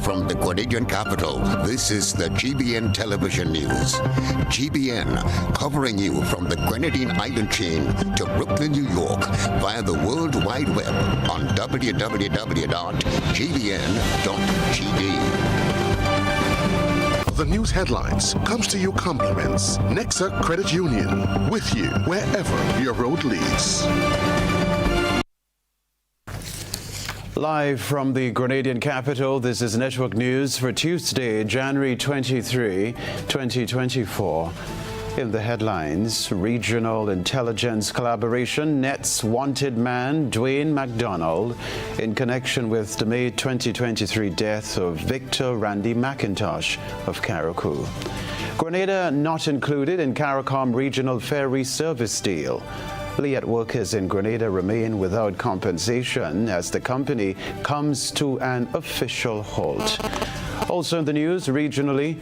from the Grenadian capital, this is the GBN television news. GBN, covering you from the Grenadine Island chain to Brooklyn, New York, via the World Wide Web on www.gbn.gd. The news headlines comes to you compliments Nexa Credit Union, with you wherever your road leads. Live from the Grenadian capital, this is Network News for Tuesday, January 23, 2024. In the headlines, regional intelligence collaboration nets wanted man Dwayne McDonald in connection with the May 2023 death of Victor Randy McIntosh of Carriacou. Grenada not included in CARICOM regional ferry service deal. Liat workers in Grenada remain without compensation as the company comes to an official halt. Also in the news, regionally,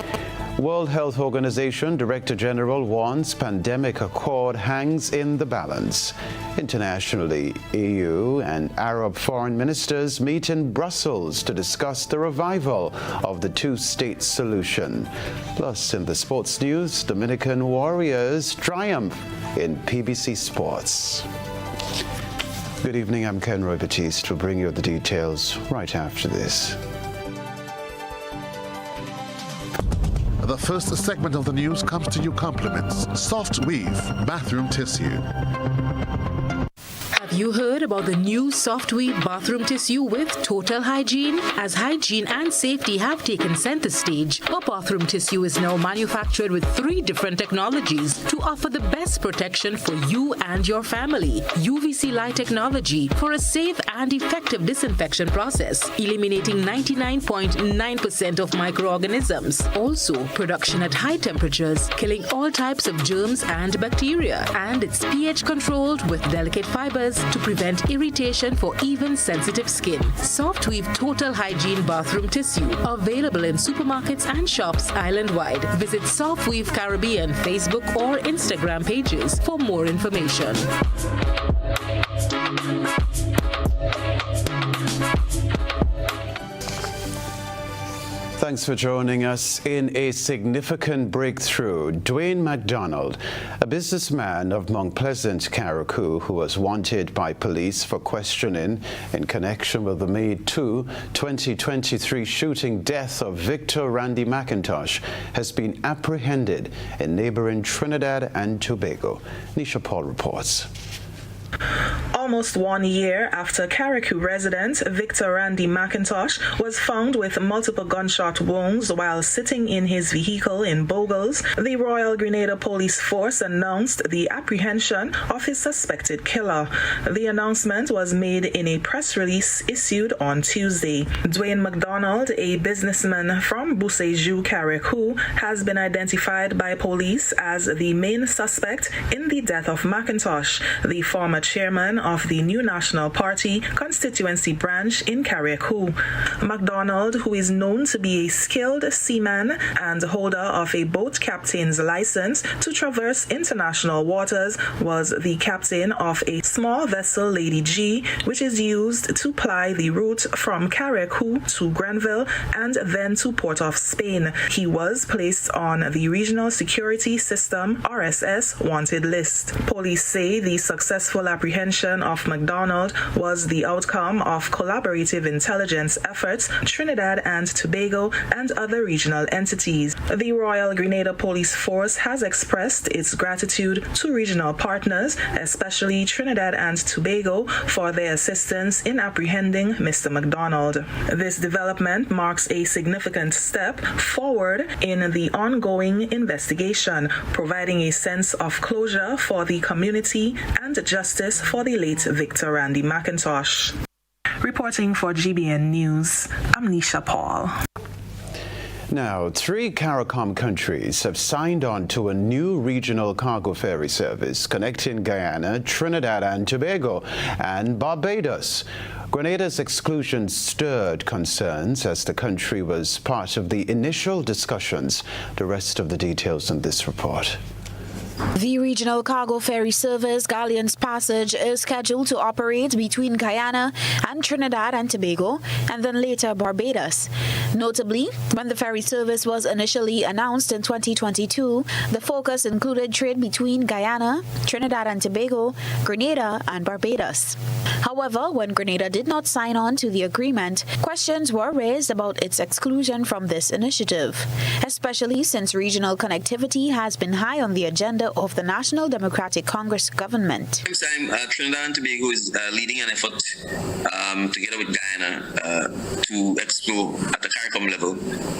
World Health Organization Director General warns pandemic accord hangs in the balance. Internationally, EU and Arab foreign ministers meet in Brussels to discuss the revival of the two-state solution. Plus, in the sports news, Dominican Warriors triumph in PBC Sports. Good evening, I'm Kenroy Baptiste. We'll bring you the details right after this. The first segment of the news comes to you compliments Soft Weave bathroom tissue. Have you heard about the new Soft Weave bathroom tissue with total hygiene? As hygiene and safety have taken center stage, our bathroom tissue is now manufactured with 3 different technologies to offer the best protection for you and your family. UVC light technology for a safe and effective disinfection process, eliminating 99.9% of microorganisms. Also, production at high temperatures, killing all types of germs and bacteria. And it's pH controlled with delicate fibers to prevent irritation for even sensitive skin. Soft Weave Total Hygiene Bathroom Tissue, available in supermarkets and shops island-wide. Visit Soft Weave Caribbean Facebook or Instagram pages for more information. Thanks for joining us. In a significant breakthrough, Dwayne McDonald, a businessman of Mount Pleasant, Carriacou, who was wanted by police for questioning in connection with the May 2, 2023 shooting death of Victor Randy McIntosh, has been apprehended in neighboring Trinidad and Tobago. Nisha Paul reports. Almost 1 year after Carriacou resident Victor Randy McIntosh was found with multiple gunshot wounds while sitting in his vehicle in Bogles, the Royal Grenada Police Force announced the apprehension of his suspected killer. The announcement was made in a press release issued on Tuesday. Dwayne McDonald, a businessman from Bousséjou, Carriacou, has been identified by police as the main suspect in the death of McIntosh, the former chairman of the New National Party constituency branch in Carriacou. McDonald, who is known to be a skilled seaman and holder of a boat captain's license to traverse international waters, was the captain of a small vessel Lady G, which is used to ply the route from Carriacou to Grenville and then to Port of Spain. He was placed on the Regional Security System RSS wanted list. Police say the successful apprehension of McDonald was the outcome of collaborative intelligence efforts Trinidad and Tobago and other regional entities. The Royal Grenada Police Force has expressed its gratitude to regional partners, especially Trinidad and Tobago, for their assistance in apprehending Mr. McDonald. This development marks a significant step forward in the ongoing investigation, providing a sense of closure for the community and justice for the late Victor Randy McIntosh. Reporting for GBN News, I'm Nisha Paul. Now, 3 CARICOM countries have signed on to a new regional cargo ferry service connecting Guyana, Trinidad and Tobago, and Barbados. Grenada's exclusion stirred concerns as the country was part of the initial discussions. The rest of the details in this report. The regional cargo ferry service Galleon's Passage is scheduled to operate between Guyana and Trinidad and Tobago, and then later Barbados. Notably, when the ferry service was initially announced in 2022, the focus included trade between Guyana, Trinidad and Tobago, Grenada, and Barbados. However, when Grenada did not sign on to the agreement, questions were raised about its exclusion from this initiative, especially since regional connectivity has been high on the agenda of the National Democratic Congress government. Trinidad and Tobago is leading an effort together with Guyana to explore at the CARICOM level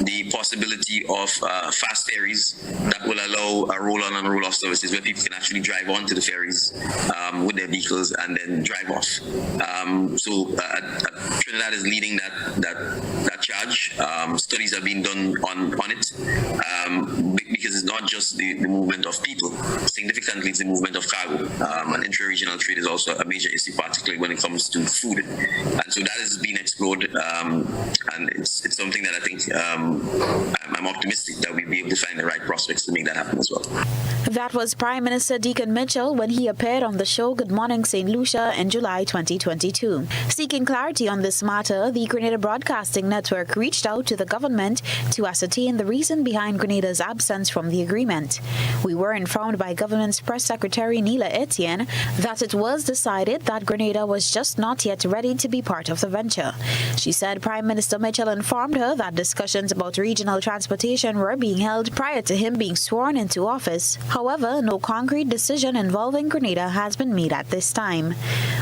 the possibility of fast ferries that will allow roll-on and roll-off services where people can actually drive onto the ferries with their vehicles and then drive off. So Trinidad is leading that charge. Studies have been done on it because it's not just the movement of people. Significantly, it's the movement of cargo. And intra-regional trade is also a major issue, particularly when it comes to food. And so that has been explored, and it's something that I think I'm optimistic that we'll be able to find the right prospects to make that happen as well. That was Prime Minister Deacon Mitchell when he appeared on the show Good Morning St. Lucia in July 2022. Seeking clarity on this matter, the Grenada Broadcasting Network reached out to the government to ascertain the reason behind Grenada's absence from the agreement. We were informed by Government's Press Secretary Neela Etienne that it was decided that Grenada was just not yet ready to be part of the venture. She said Prime Minister Mitchell informed her that discussions about regional transportation were being held prior to him being sworn into office. However, no concrete decision involving Grenada has been made at this time.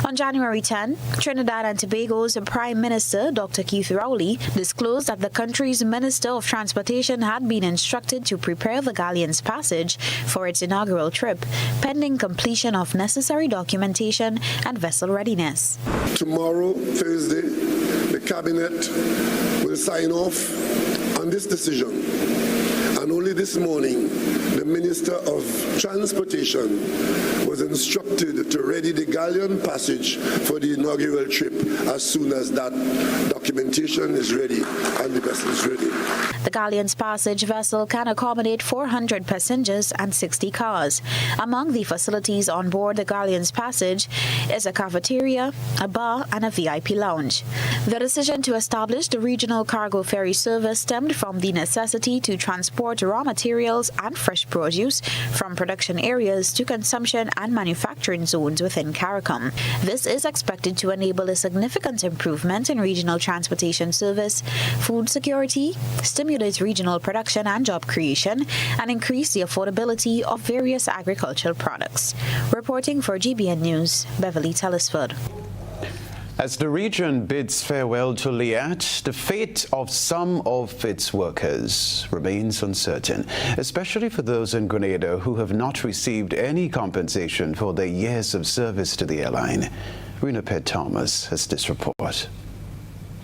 On January 10, Trinidad and Tobago's Prime Minister, Dr. Keith Rowley, disclosed that the country's Minister of Transportation had been instructed to prepare the galleon's passage for its inaugural trip, pending completion of necessary documentation and vessel readiness. Tomorrow, Thursday, the Cabinet will sign off on this decision. And only this morning, the Minister of Transportation was instructed to ready the galleon passage for the inaugural trip as soon as that documentation is ready and the vessel is ready. The galleon's passage vessel can accommodate 400 passengers and 60 cars. Among the facilities on board the galleon's passage is a cafeteria, a bar, and a VIP lounge. The decision to establish the regional cargo ferry service stemmed from the necessity to transport raw materials and fresh produce from production areas to consumption and manufacturing zones within CARICOM. This is expected to enable a significant improvement in regional transportation service, food security, stimulate regional production and job creation, and increase the affordability of various agricultural products. Reporting for GBN News, Beverly Telesford. As the region bids farewell to Liat, the fate of some of its workers remains uncertain, especially for those in Grenada who have not received any compensation for their years of service to the airline. Rena Pett Thomas has this report.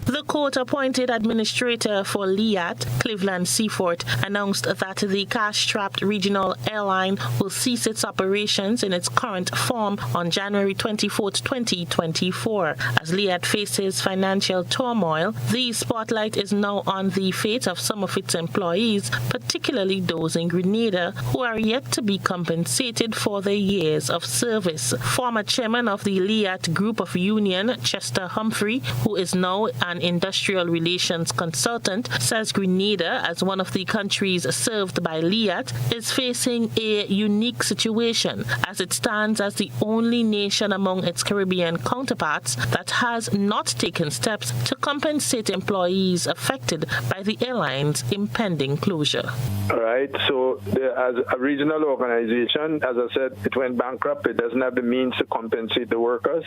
The court-appointed administrator for Liat, Cleveland Seafort, announced that the cash-strapped regional airline will cease its operations in its current form on January 24, 2024. As Liat faces financial turmoil, the spotlight is now on the fate of some of its employees, particularly those in Grenada, who are yet to be compensated for their years of service. Former chairman of the Liat Group of Union, Chester Humphrey, who is now an industrial relations consultant, says Grenada, as one of the countries served by Liat, is facing a unique situation as it stands as the only nation among its Caribbean counterparts that has not taken steps to compensate employees affected by the airline's impending closure. All right, so as a regional organization, as I said, it went bankrupt. It doesn't have the means to compensate the workers.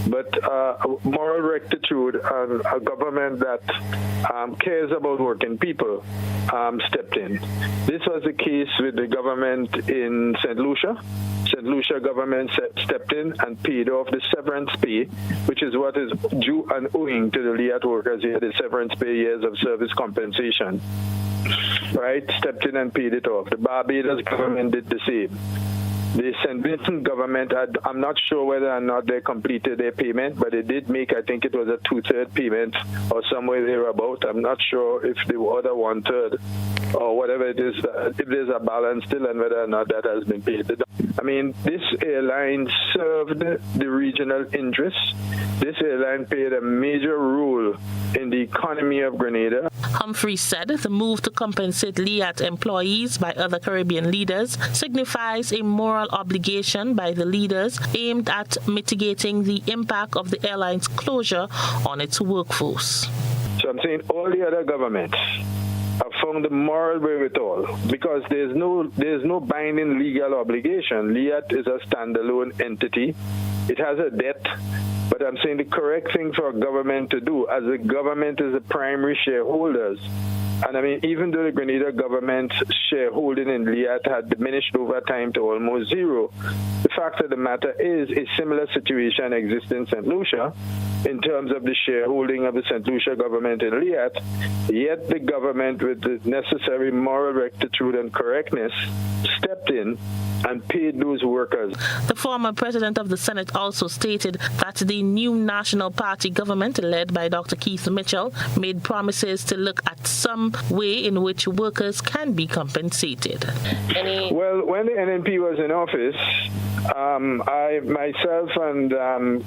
But moral rectitude and a government that cares about working people stepped in. This was the case with the government in St. Lucia. St. Lucia government stepped in and paid off the severance pay, which is what is due and owing to the Liat workers here, the severance pay years of service compensation. Right? Stepped in and paid it off. The Barbados government did the same. The St. Vincent government, I'm not sure whether or not they completed their payment, but they did make, I think it was a 2/3 payment or somewhere thereabout. I'm not sure if the other 1/3 or whatever it is, if there's a balance still and whether or not that has been paid. I mean, this airline served the regional interests. This airline played a major role in the economy of Grenada. Humphrey said the move to compensate LIAT employees by other Caribbean leaders signifies a moral obligation by the leaders aimed at mitigating the impact of the airline's closure on its workforce. So I'm saying all the other governments have found the moral wherewithal because there's no binding legal obligation. LIAT is a standalone entity. It has a debt, but I'm saying the correct thing for a government to do, as the government is the primary shareholders, and I mean, even though the Grenada government's shareholding in LIAT had diminished over time to almost zero, the fact of the matter is a similar situation exists in St. Lucia in terms of the shareholding of the St. Lucia government in LIAT, yet the government, with the necessary moral rectitude and correctness, stepped in and paid those workers. The former president of the Senate also stated that the new National Party government, led by Dr. Keith Mitchell, made promises to look at some way in which workers can be compensated. Well, when the NNP was in office, I myself and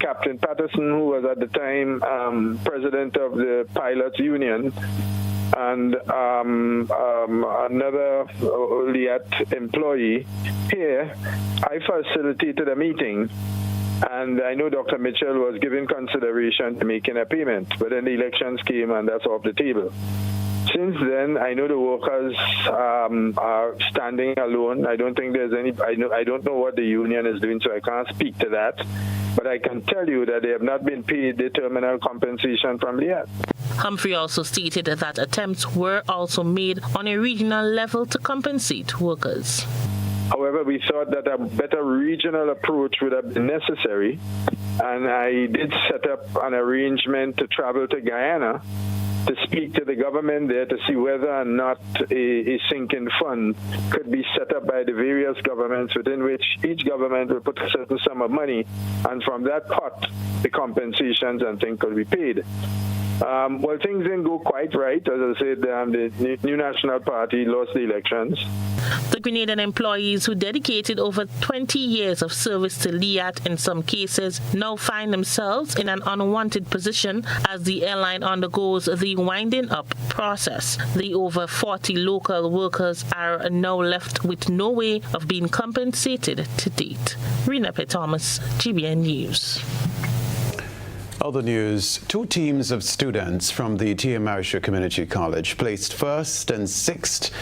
Captain Patterson, who was at the time president of the Pilots Union, and another LIAT employee here, I facilitated a meeting, and I know Dr. Mitchell was giving consideration to making a payment, but then the elections came and that's off the table. Since then, I know the workers are standing alone. I don't think there's any, I don't know what the union is doing, so I can't speak to that. But I can tell you that they have not been paid the terminal compensation from LIAT. Humphrey also stated that attempts were also made on a regional level to compensate workers. However, we thought that a better regional approach would have been necessary, and I did set up an arrangement to travel to Guyana to speak to the government there to see whether or not a sinking fund could be set up by the various governments, within which each government will put a certain sum of money, and from that pot, the compensations and things could be paid. Well, things didn't go quite right. As I said, the new National Party lost the elections. The Grenadian employees who dedicated over 20 years of service to LIAT in some cases now find themselves in an unwanted position as the airline undergoes the winding up process. The over 40 local workers are now left with no way of being compensated to date. Rena P. Thomas, GBN News. Other news, 2 teams of students from the T.M. Community College placed 1st and 6th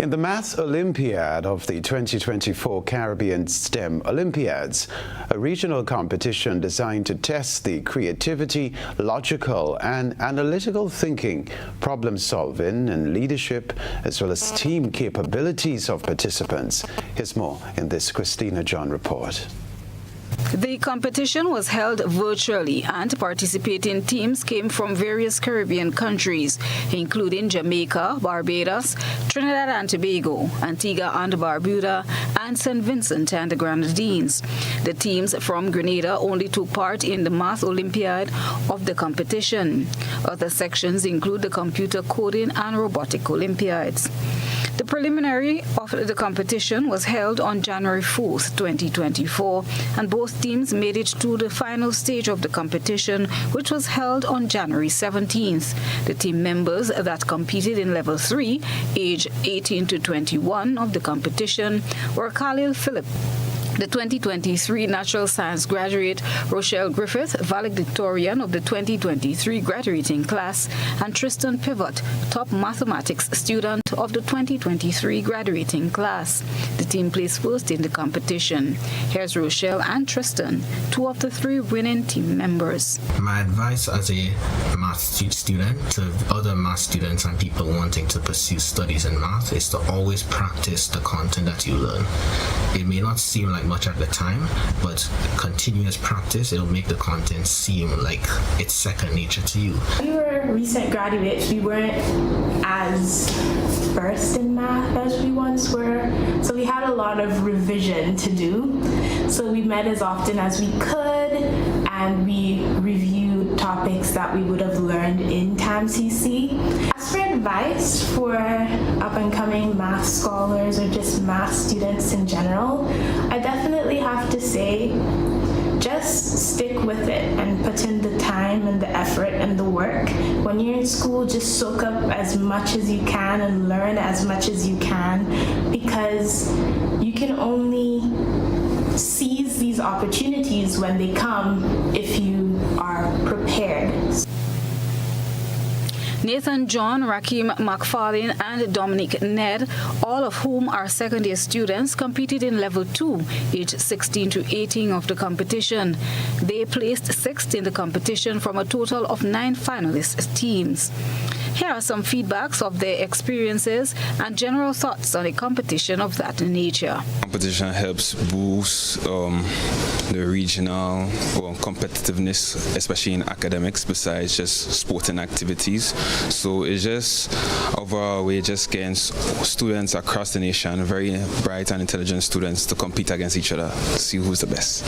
in the Math Olympiad of the 2024 Caribbean STEM Olympiads, a regional competition designed to test the creativity, logical and analytical thinking, problem solving and leadership, as well as team capabilities of participants. Here's more in this Christina John report. The competition was held virtually, and participating teams came from various Caribbean countries, including Jamaica, Barbados, Trinidad and Tobago, Antigua and Barbuda, and St. Vincent and the Grenadines. The teams from Grenada only took part in the Math Olympiad of the competition. Other sections include the Computer Coding and Robotic Olympiads. The preliminary of the competition was held on January 4th, 2024, and both teams made it to the final stage of the competition, which was held on January 17th. The team members that competed in Level 3, age 18 to 21 of the competition, were Khalil Philip, the 2023 Natural Science graduate, Rochelle Griffith, valedictorian of the 2023 graduating class, and Tristan Pivot, top mathematics student of the 2023 graduating class. The team placed first in the competition. Here's Rochelle and Tristan, 2 of the 3 winning team members. My advice as a math student to other math students and people wanting to pursue studies in math is to always practice the content that you learn. It may not seem like much at the time, but continuous practice, it'll make the content seem like it's second nature to you. We were recent graduates. We weren't as versed in math as we once were, so we had a lot of revision to do. So we met as often as we could, and we reviewed topics that we would have learned in TAMCC. As for advice for up-and-coming math scholars or just math students in general, I definitely have to say just stick with it and put in the time and the effort and the work. When you're in school, just soak up as much as you can and learn as much as you can, because you can only seize these opportunities when they come if you are prepared. Nathan John, Rakim McFarlane, and Dominic Ned, all of whom are second-year students, competed in Level 2, aged 16 to 18 of the competition. They placed sixth in the competition from a total of 9 finalist teams. Here are some feedbacks of their experiences and general thoughts on a competition of that nature. Competition helps boost the regional competitiveness, especially in academics, besides just sporting activities. So it's just overall we're just getting students across the nation, very bright and intelligent students, to compete against each other, to see who's the best.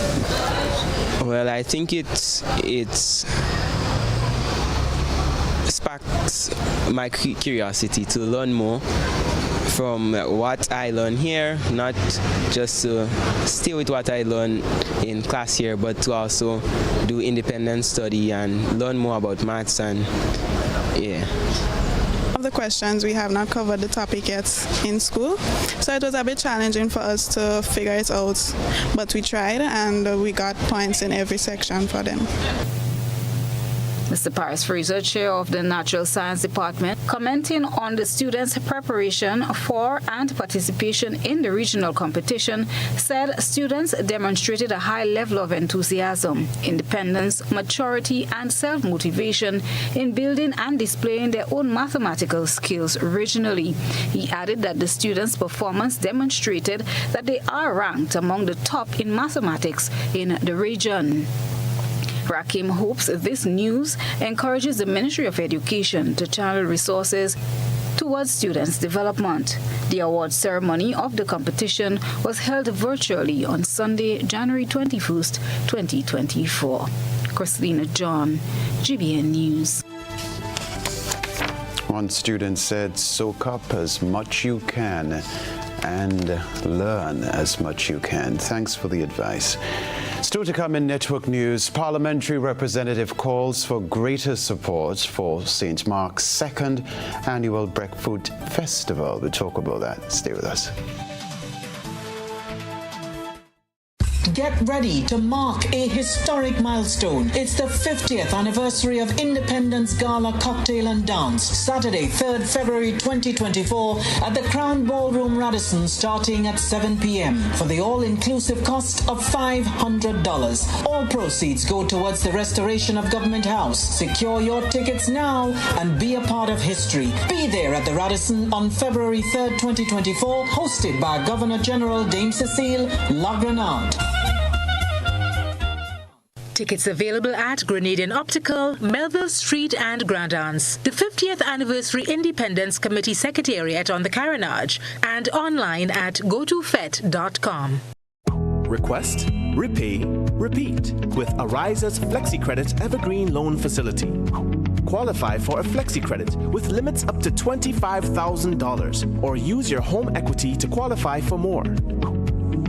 Well, I think it's sparks my curiosity to learn more from what I learn here, not just to stay with what I learn in class here, but to also do independent study and learn more about maths. And Of the questions, we have not covered the topic yet in school, so it was a bit challenging for us to figure it out, but we tried and we got points in every section for them. Mr. Paris Fraser, chair of the Natural Science Department, commenting on the students' preparation for and participation in the regional competition, said students demonstrated a high level of enthusiasm, independence, maturity, and self-motivation in building and displaying their own mathematical skills regionally. He added that the students' performance demonstrated that they are ranked among the top in mathematics in the region. Rakim hopes this news encourages the Ministry of Education to channel resources towards students' development. The award ceremony of the competition was held virtually on Sunday, January 21st, 2024. Christina John, GBN News. One student said, soak up as much you can and learn as much you can. Thanks for the advice. Still to come in Network News, parliamentary representative calls for greater support for St. Mark's second annual Breakfoot Festival. We'll talk about that. Stay with us. Get ready to mark a historic milestone. It's the 50th anniversary of Independence Gala Cocktail and Dance, Saturday, 3rd February 2024 at the Crown Ballroom Radisson, starting at 7 p.m. for the all-inclusive cost of $500. All proceeds go towards the restoration of Government House. Secure your tickets now and be a part of history. Be there at the Radisson on February 3rd, 2024, hosted by Governor General Dame Cecile Lagranade. Tickets available at Grenadian Optical, Melville Street and Grand Anse, the 50th Anniversary Independence Committee Secretariat on the Carenage, and online at gotofet.com. Request, repay, repeat with Ariza's FlexiCredit Evergreen Loan Facility. Qualify for a FlexiCredit with limits up to $25,000 or use your home equity to qualify for more.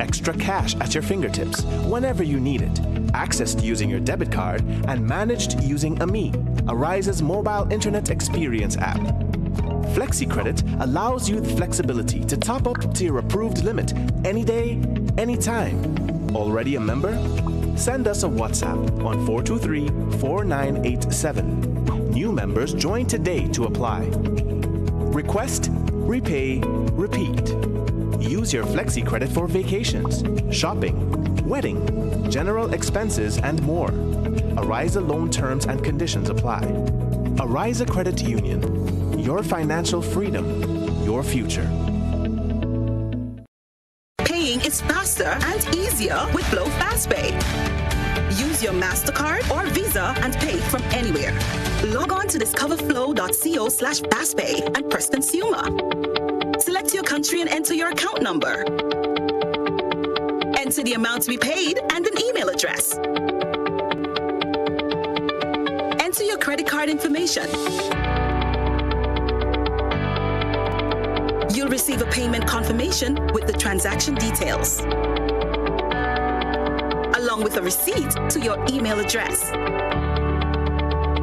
Extra cash at your fingertips whenever you need it. Accessed using your debit card and managed using AMI, Ariza's mobile internet experience app. FlexiCredit allows you the flexibility to top up to your approved limit any day, anytime. Already a member? Send us a WhatsApp on 423-4987. New members join today to apply. Request, repay, repeat. Use your FlexiCredit for vacations, shopping, wedding, general expenses, and more. Ariza loan terms and conditions apply. Ariza Credit Union. Your financial freedom, your future. Paying is faster and easier with Flow FastPay. Use your MasterCard or Visa and pay from anywhere. Log on to discoverflow.co/fastpay and press Consumer. Select your country and enter your account number. Enter the amount to be paid and an email address. Enter your credit card information. You'll receive a payment confirmation with the transaction details, along along with a receipt to your email address.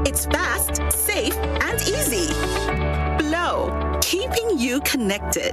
It's fast, safe, and easy. Flow, keeping you connected.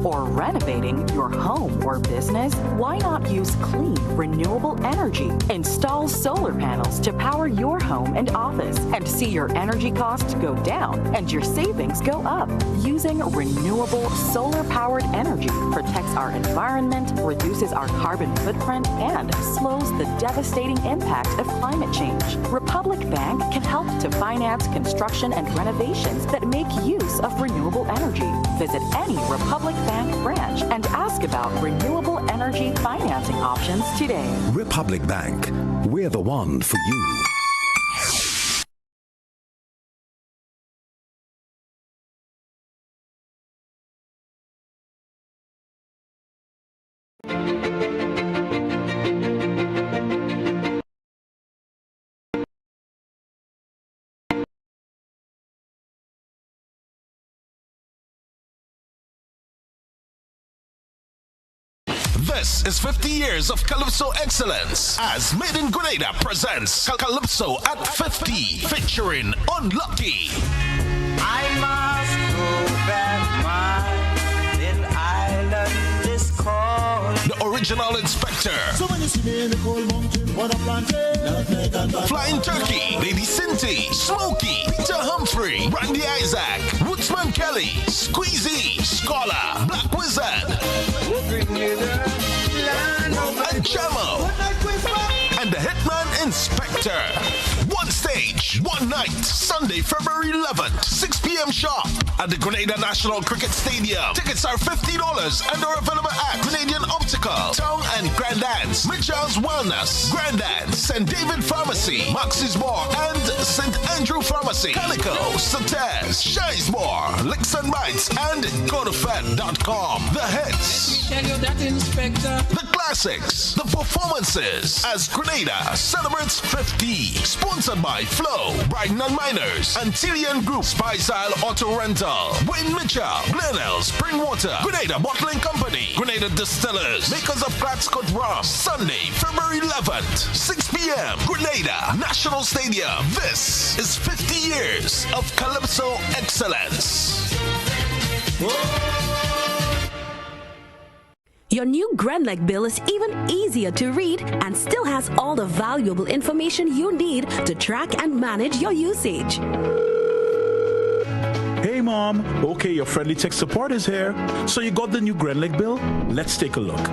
Or renovating your home or business? Why not use clean, renewable energy? Install solar panels to power your home and office and see your energy costs go down and your savings go up. Using renewable solar-powered energy protects our environment, reduces our carbon footprint, and slows the devastating impact of climate change. Republic Bank can help to finance construction and renovations that make use of renewable energy. Visit any Republic Bank branch and ask about renewable energy financing options today. Republic Bank, we're the one for you. This is 50 years of Calypso excellence as Made in Grenada presents Calypso at 50 featuring Unlucky. I must go back, my little island is calling. The original Inspector. So when you see me in the cold mountain, what a plantain. Flying Turkey, Lady Cinty, Smokey, Peter Humphrey, Randy Isaac, Woodsman Kelly, Squeezy, Scholar, Black Wizard, and Jamo, and the Hitman Inspector. One stage, one night, Sunday, February 11th, 6 p.m. sharp at the Grenada National Cricket Stadium. Tickets are $50 and are available at Grenadian Optical, Town and Grandans, Mitchell's Wellness, Grandans, St. David Pharmacy, Max's More, and St. Andrew Pharmacy, Calico, Sates, Shizemore, Licks and Bites, and GoToFed.com. The hits, Tell you that, Inspector. the classics, the performances as Grenada celebrates 50. Sponsored by Flow, Brighton and Miners, Antillean Group, Spicyle Auto Rental, Wayne Mitchell, Glenelg, Springwater, Grenada Bottling Company, Grenada Distillers, makers of Gladscott Rum. Sunday, February 11th, 6 p.m. Grenada National Stadium. This is 50 years of Calypso excellence. Your new Grenleg bill is even easier to read and still has all the valuable information you need to track and manage your usage. Hey Mom, okay, your friendly tech support is here. So you got the new Grenleg bill? Let's take a look.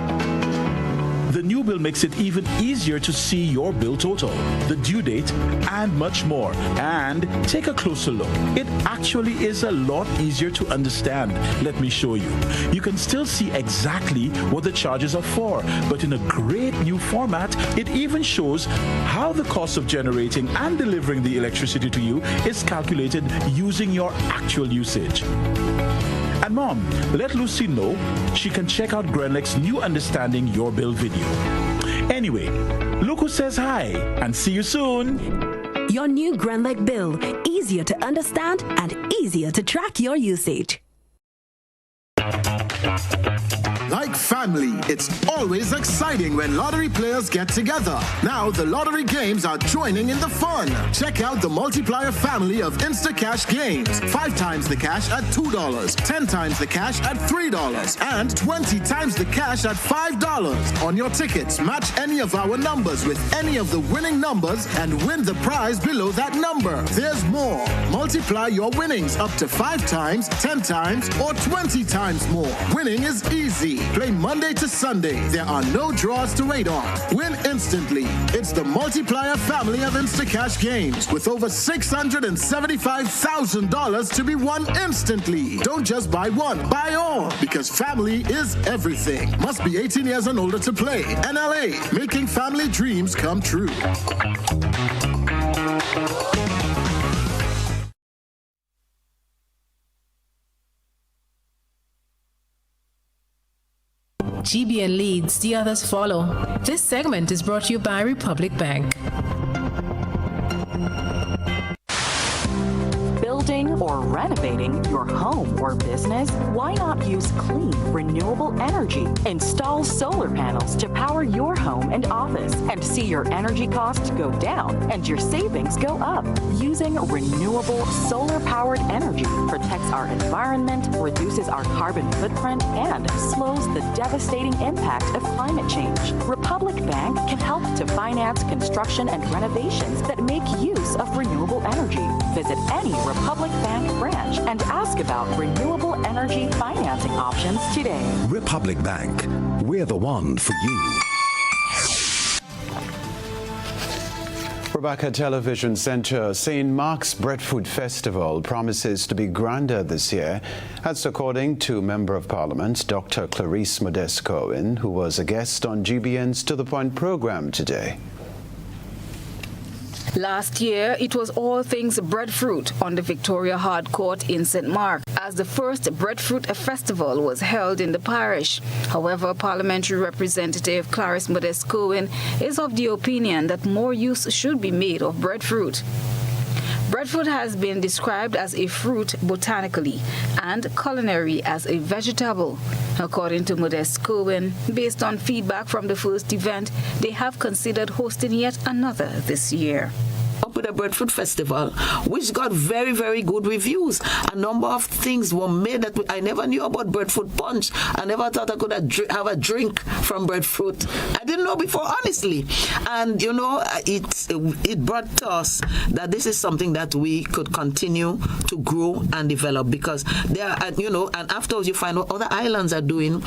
The new bill makes it even easier to see your bill total, the due date, and much more. And take a closer look. It actually is a lot easier to understand. Let me show you. You can still see exactly what the charges are for, but in a great new format, it even shows how the cost of generating and delivering the electricity to you is calculated using your actual usage. And Mom, let Lucy know she can check out Grenleg's new Understanding Your Bill video. Anyway, look who says hi, and see you soon. Your new Grenleg bill, easier to understand and easier to track your usage. Like family. It's always exciting when lottery players get together. Now the lottery games are joining in the fun. Check out the multiplier family of Instacash games. 5 times the cash at $2, 10 times the cash at $3, and 20 times the cash at $5. On your tickets, match any of our numbers with any of the winning numbers and win the prize below that number. There's more. Multiply your winnings up to 5 times, 10 times, or 20 times more. Winning is easy. Play Monday to Sunday. There are no draws to wait on. Win instantly. It's the multiplier family of Instacash games with over $675,000 to be won instantly. Don't just buy one, buy all, because family is everything. Must be 18 years and older to play. NLA, making family dreams come true. GBN leads, the others follow. This segment is brought to you by Republic Bank. Building or renovating your home or business? Why not use clean, renewable energy? Install solar panels to power your home and office and see your energy costs go down and your savings go up. Using renewable solar-powered energy protects our environment, reduces our carbon footprint, and slows the devastating impact of climate change. Republic Bank can help to finance construction and renovations that make use of renewable energy. Visit any Republic Bank branch and ask about renewable energy financing options today. Republic Bank, we're the one for you. Rebecca Television Centre St. Mark's Breadfruit Festival promises to be grander this year. That's according to Member of Parliament Dr. Clarice Modeste-Cohen, who was a guest on GBN's To The Point program today. Last year, it was all things breadfruit on the Victoria Hard Court in St. Mark, as the first breadfruit festival was held in the parish. However, Parliamentary Representative Clarice Modeste-Cohen is of the opinion that more use should be made of breadfruit. Breadfruit has been described as a fruit botanically and culinary as a vegetable. According to Modeste-Cohen, based on feedback from the first event, they have considered hosting yet another this year. With a breadfruit festival, which got very, very good reviews. A number of things were made that I never knew about breadfruit punch. I never thought I could have a drink from breadfruit. I didn't know before, honestly. And you know, it brought to us that this is something that we could continue to grow and develop, because there are, you know, and afterwards you find out other islands are doing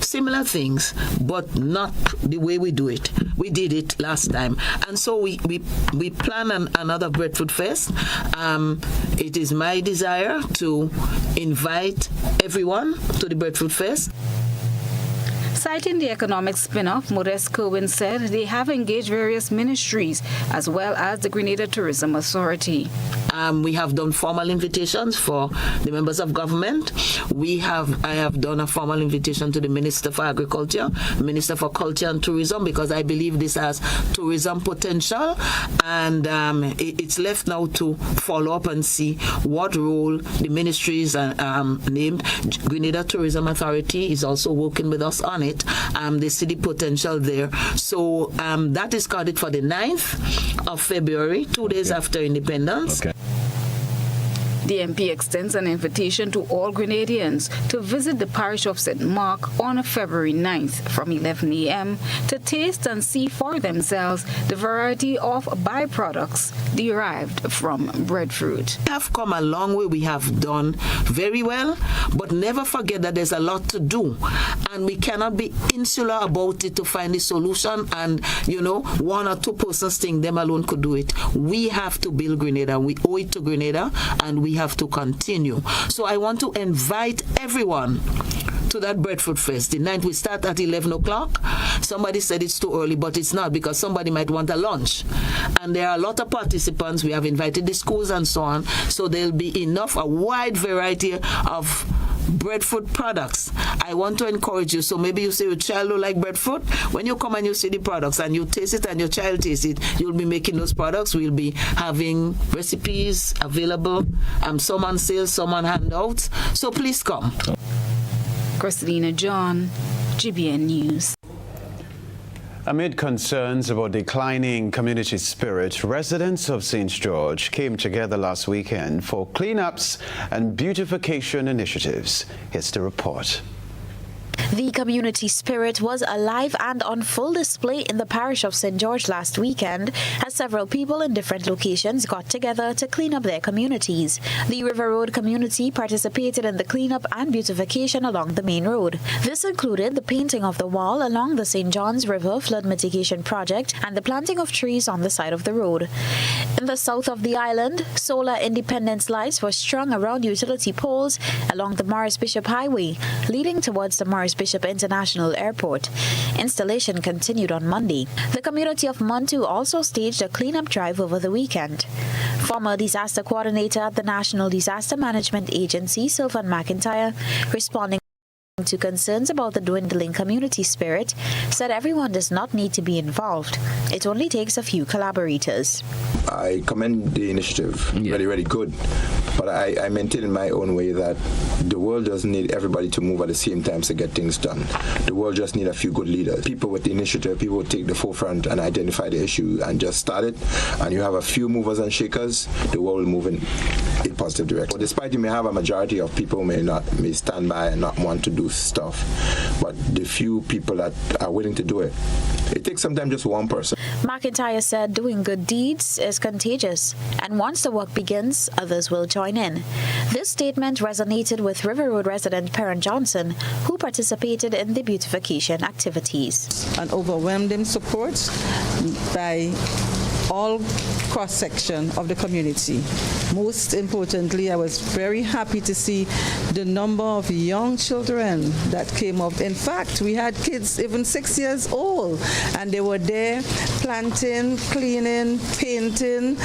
similar things, but not the way we do it. We did it last time, and so we plan another Breadfruit Fest. It is my desire to invite everyone to the Breadfruit Fest. Citing the economic spin-off, Modeste-Cohen said they have engaged various ministries as well as the Grenada Tourism Authority. We have done formal invitations for the members of government. I have done a formal invitation to the Minister for Agriculture, Minister for Culture and Tourism, because I believe this has tourism potential, and it's left now to follow up and see what role the ministries are named. Grenada Tourism Authority is also working with us on it. They see the potential there. So that is carded for the 9th of February, 2 days after independence. The MP extends an invitation to all Grenadians to visit the parish of St. Mark on February 9th from 11 a.m. to taste and see for themselves the variety of byproducts derived from breadfruit. We have come a long way. We have done very well, but never forget that there's a lot to do, and we cannot be insular about it to find the solution, and, you know, one or two persons think them alone could do it. We have to build Grenada. We owe it to Grenada, and we have to continue. So I want to invite everyone to that Breadfruit Fest. The 9th, we start at 11 o'clock. Somebody said it's too early, but it's not, because somebody might want a lunch. And there are a lot of participants. We have invited the schools and so on. So there'll be enough, a wide variety of breadfruit products. I want to encourage you. So maybe you say your child will like breadfruit. When you come and you see the products and you taste it and your child tastes it, you'll be making those products. We'll be having recipes available, some on sale, some on handouts. So please come. Christina John, GBN News. Amid concerns about declining community spirit, residents of St. George came together last weekend for cleanups and beautification initiatives. Here's the report. The community spirit was alive and on full display in the parish of St. George last weekend as several people in different locations got together to clean up their communities. The River Road community participated in the cleanup and beautification along the main road. This included the painting of the wall along the St. Johns River flood mitigation project and the planting of trees on the side of the road. In the south of the island, solar independence lights were strung around utility poles along the Morris Bishop Highway, leading towards the Morris Bishop International Airport. Installation continued on Monday. The community of Montu also staged a cleanup drive over the weekend. Former disaster coordinator at the National Disaster Management Agency, Sylvan McIntyre, responding to concerns about the dwindling community spirit, said everyone does not need to be involved. It only takes a few collaborators. I commend the initiative, really good. But I maintain in my own way that the world doesn't need everybody to move at the same time to get things done. The world just needs a few good leaders. People with the initiative, people who take the forefront and identify the issue and just start it. And you have a few movers and shakers, the world will move in a positive direction. Despite you may have a majority of people who may stand by and not want to do stuff, but the few people that are willing to do it, it takes sometimes just one person. McIntyre said doing good deeds is contagious, and once the work begins, others will join in. This statement resonated with River Road resident Perrin Johnson, who participated in the beautification activities. An overwhelming support by all cross-section of the community. Most importantly, I was very happy to see the number of young children that came up. In fact, we had kids even 6 years old, and they were there planting, cleaning, painting.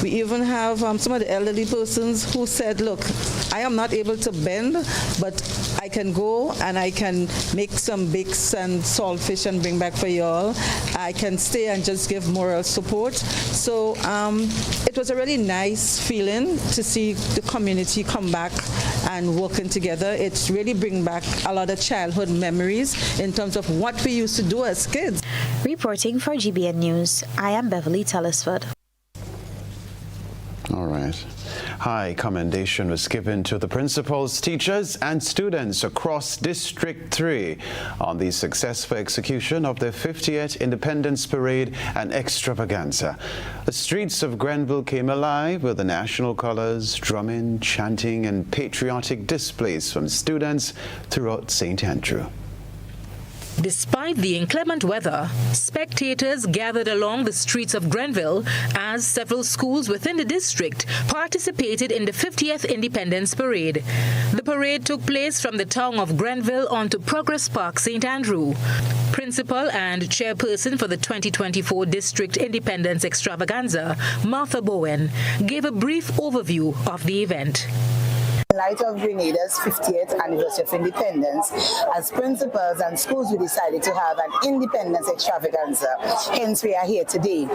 We even have some of the elderly persons who said, look, I am not able to bend, but I can go and I can make some bakes and saltfish and bring back for y'all. I can stay and just give moral support. So it was a really nice feeling to see the community come back and working together. It's really bring back a lot of childhood memories in terms of what we used to do as kids. Reporting for GBN News, I am Beverly Tellisford. All right. High commendation was given to the principals, teachers, and students across District 3 on the successful execution of the 50th Independence Parade and Extravaganza. The streets of Grenville came alive with the national colors, drumming, chanting, and patriotic displays from students throughout St. Andrew. Despite the inclement weather, spectators gathered along the streets of Grenville as several schools within the district participated in the 50th Independence Parade. The parade took place from the town of Grenville onto Progress Park, St. Andrew. Principal and chairperson for the 2024 District Independence Extravaganza, Martha Bowen, gave a brief overview of the event. In light of Grenada's 50th anniversary of independence, as principals and schools, we decided to have an independence extravaganza. Hence, we are here today.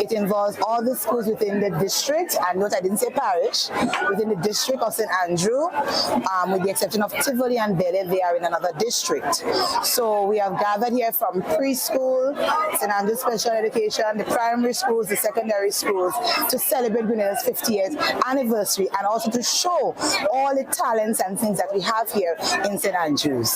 It involves all the schools within the district, and note I didn't say parish, within the district of St. Andrew, with the exception of Tivoli and Bele, they are in another district. So we have gathered here from preschool, St. Andrew Special Education, the primary schools, the secondary schools, to celebrate Grenada's 50th anniversary and also to show all the talents and things that we have here in St. Andrews.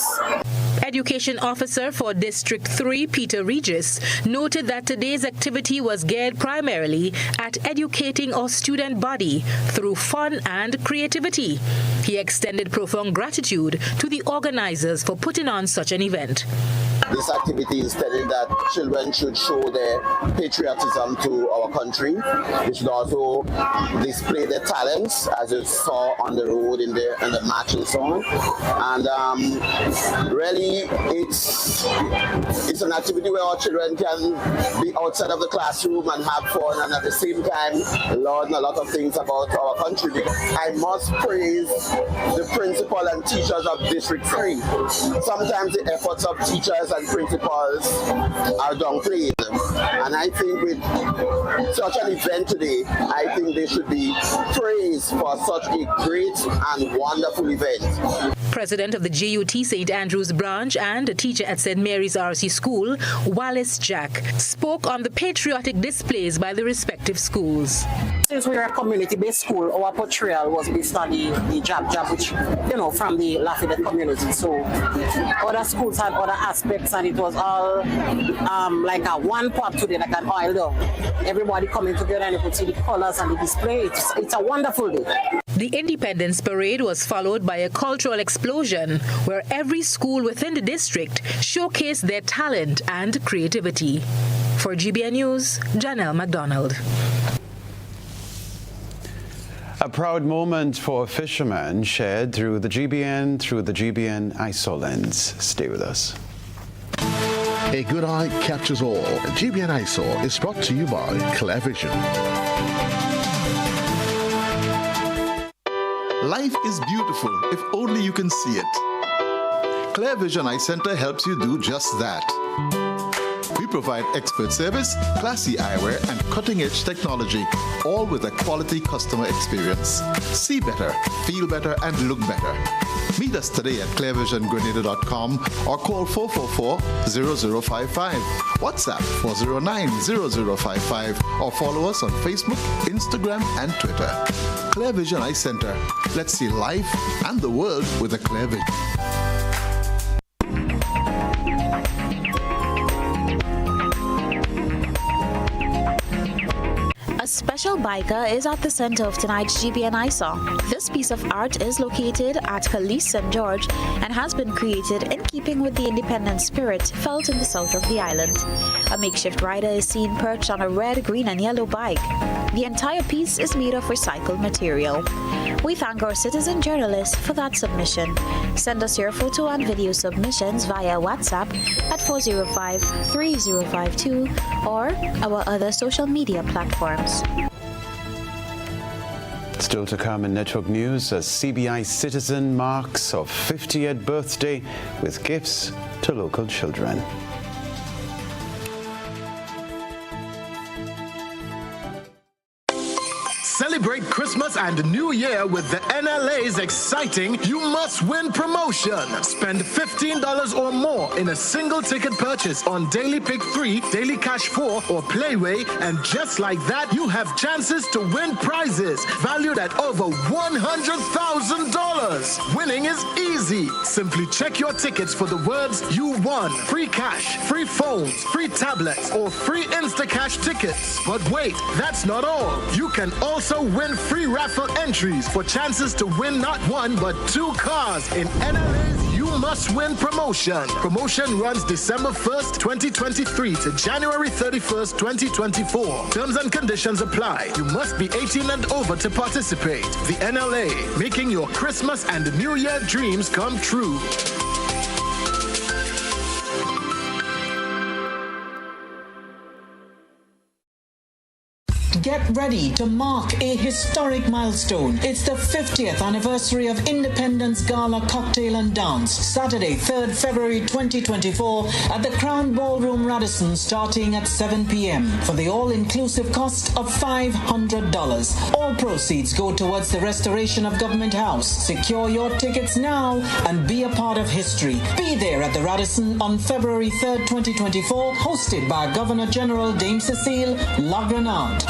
Education Officer for District 3, Peter Regis, noted that today's activity was geared primarily at educating our student body through fun and creativity. He extended profound gratitude to the organizers for putting on such an event. This activity is telling that children should show their patriotism to our country. They should also display their talents, as you saw on the road in the march and so on. And really, it's an activity where our children can be outside of the classroom and have fun, and at the same time learn a lot of things about our country. I must praise the principal and teachers of District 3. Sometimes the efforts of teachers and principals are downplayed, and I think with such an event today, I think they should be praised for such a great and wonderful event. President of the GUT St. Andrew's branch and a teacher at St. Mary's RC School, Wallace Jack, spoke on the patriotic displays by the respective schools. Since we are a community-based school, our portrayal was based on the jab, which, from the Lafayette community. So other schools had other aspects, and it was all like a one pot today, like an oil dog. Everybody coming together, and you could see the colors and the display. It's a wonderful day. The Independence Parade was followed by a cultural explosion where every school within the district showcased their talent and creativity. For GBN News, Janelle McDonald. A proud moment for fishermen shared through the GBN ISO lens. Stay with us. A good eye captures all. GBN ISO is brought to you by ClearVision. Life is beautiful if only you can see it. ClearVision Eye Center helps you do just that. We provide expert service, classy eyewear, and cutting-edge technology, all with a quality customer experience. See better, feel better, and look better. Meet us today at clearvisiongrenada.com or call 444-0055, WhatsApp 409-0055, or follow us on Facebook, Instagram, and Twitter. ClearVision Eye Center. Let's see life and the world with a clear vision. A special biker is at the center of tonight's GBN ISO. This piece of art is located at Calais St. George and has been created in keeping with the independent spirit felt in the south of the island. A makeshift rider is seen perched on a red, green, and yellow bike. The entire piece is made of recycled material. We thank our citizen journalists for that submission. Send us your photo and video submissions via WhatsApp at 405-3052 or our other social media platforms. Still to come in Network News, a CBI citizen marks her 50th birthday with gifts to local children. Celebrate Christmas and New Year with the NLA's exciting You Must Win promotion. Spend $15 or more in a single ticket purchase on Daily Pick 3, Daily Cash 4, or Playway, and just like that, you have chances to win prizes valued at over $100,000. Winning is easy. Simply check your tickets for the words you won. Free cash, free phones, free tablets, or free Instacash tickets. But wait, that's not all. You can also win free raffle entries for chances to win not one but 2 cars in NLA's You Must Win promotion. Promotion runs December 1st, 2023 to January 31st, 2024. Terms and conditions apply. You must be 18 and over to participate. The NLA, making your Christmas and New Year dreams come true. Get ready to mark a historic milestone. It's the 50th anniversary of Independence Gala Cocktail and Dance, Saturday, 3rd February 2024 at the Crown Ballroom Radisson, starting at 7 p.m. for the all-inclusive cost of $500. All proceeds go towards the restoration of Government House. Secure your tickets now and be a part of history. Be there at the Radisson on February 3rd, 2024, hosted by Governor General Dame Cecile Lagranade.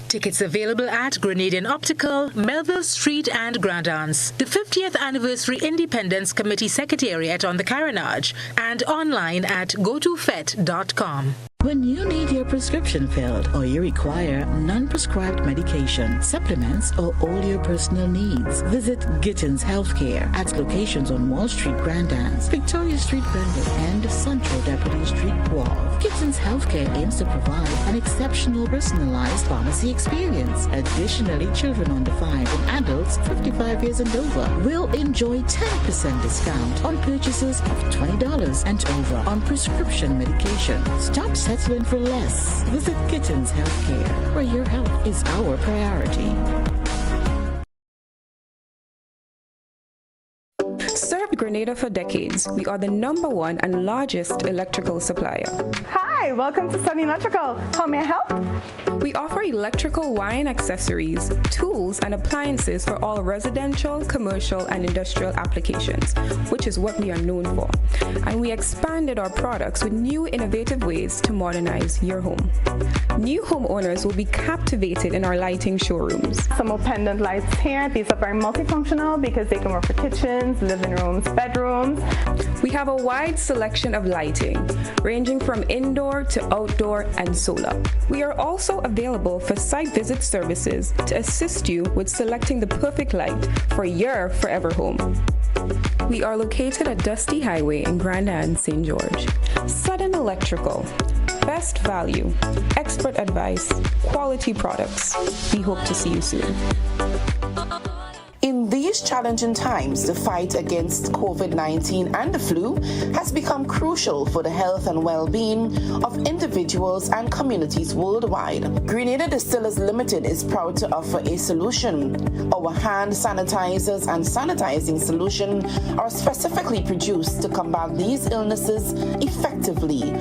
Tickets available at Grenadian Optical, Melville Street and Grand Anse, the 50th Anniversary Independence Committee Secretariat on the Carenage, and online at gotofet.com. When you need your prescription filled or you require non-prescribed medication, supplements, or all your personal needs, visit Gittins Healthcare at locations on Wall Street, Grand Anse, Victoria Street, Granville, and Central Deputy Street, Wall. Gittins Healthcare aims to provide an exceptional personalized pharmacy experience. Additionally, children under 5 and adults 55 years and over will enjoy 10% discount on purchases of $20 and over on prescription medication. Stop settling for less. Visit Gittins Healthcare, where your health is our priority. Served Grenada for decades, we are the #1 and largest electrical supplier. Hi! Hi, welcome to Sunny Electrical. How may I help? We offer electrical wire and accessories, tools, and appliances for all residential, commercial, and industrial applications, which is what we are known for. And we expanded our products with new innovative ways to modernize your home. New homeowners will be captivated in our lighting showrooms. Some more pendant lights here. These are very multifunctional because they can work for kitchens, living rooms, bedrooms. We have a wide selection of lighting, ranging from indoor to outdoor and solar. We are also available for site visit services to assist you with selecting the perfect light for your forever home. We are located at Dusty Highway in Grand Anse, St. George. Sudden Electrical. Best value, expert advice, quality products. We hope to see you soon. In these challenging times, the fight against COVID-19 and the flu has become crucial for the health and well-being of individuals and communities worldwide. Grenada Distillers Limited is proud to offer a solution. Our hand sanitizers and sanitizing solution are specifically produced to combat these illnesses effectively.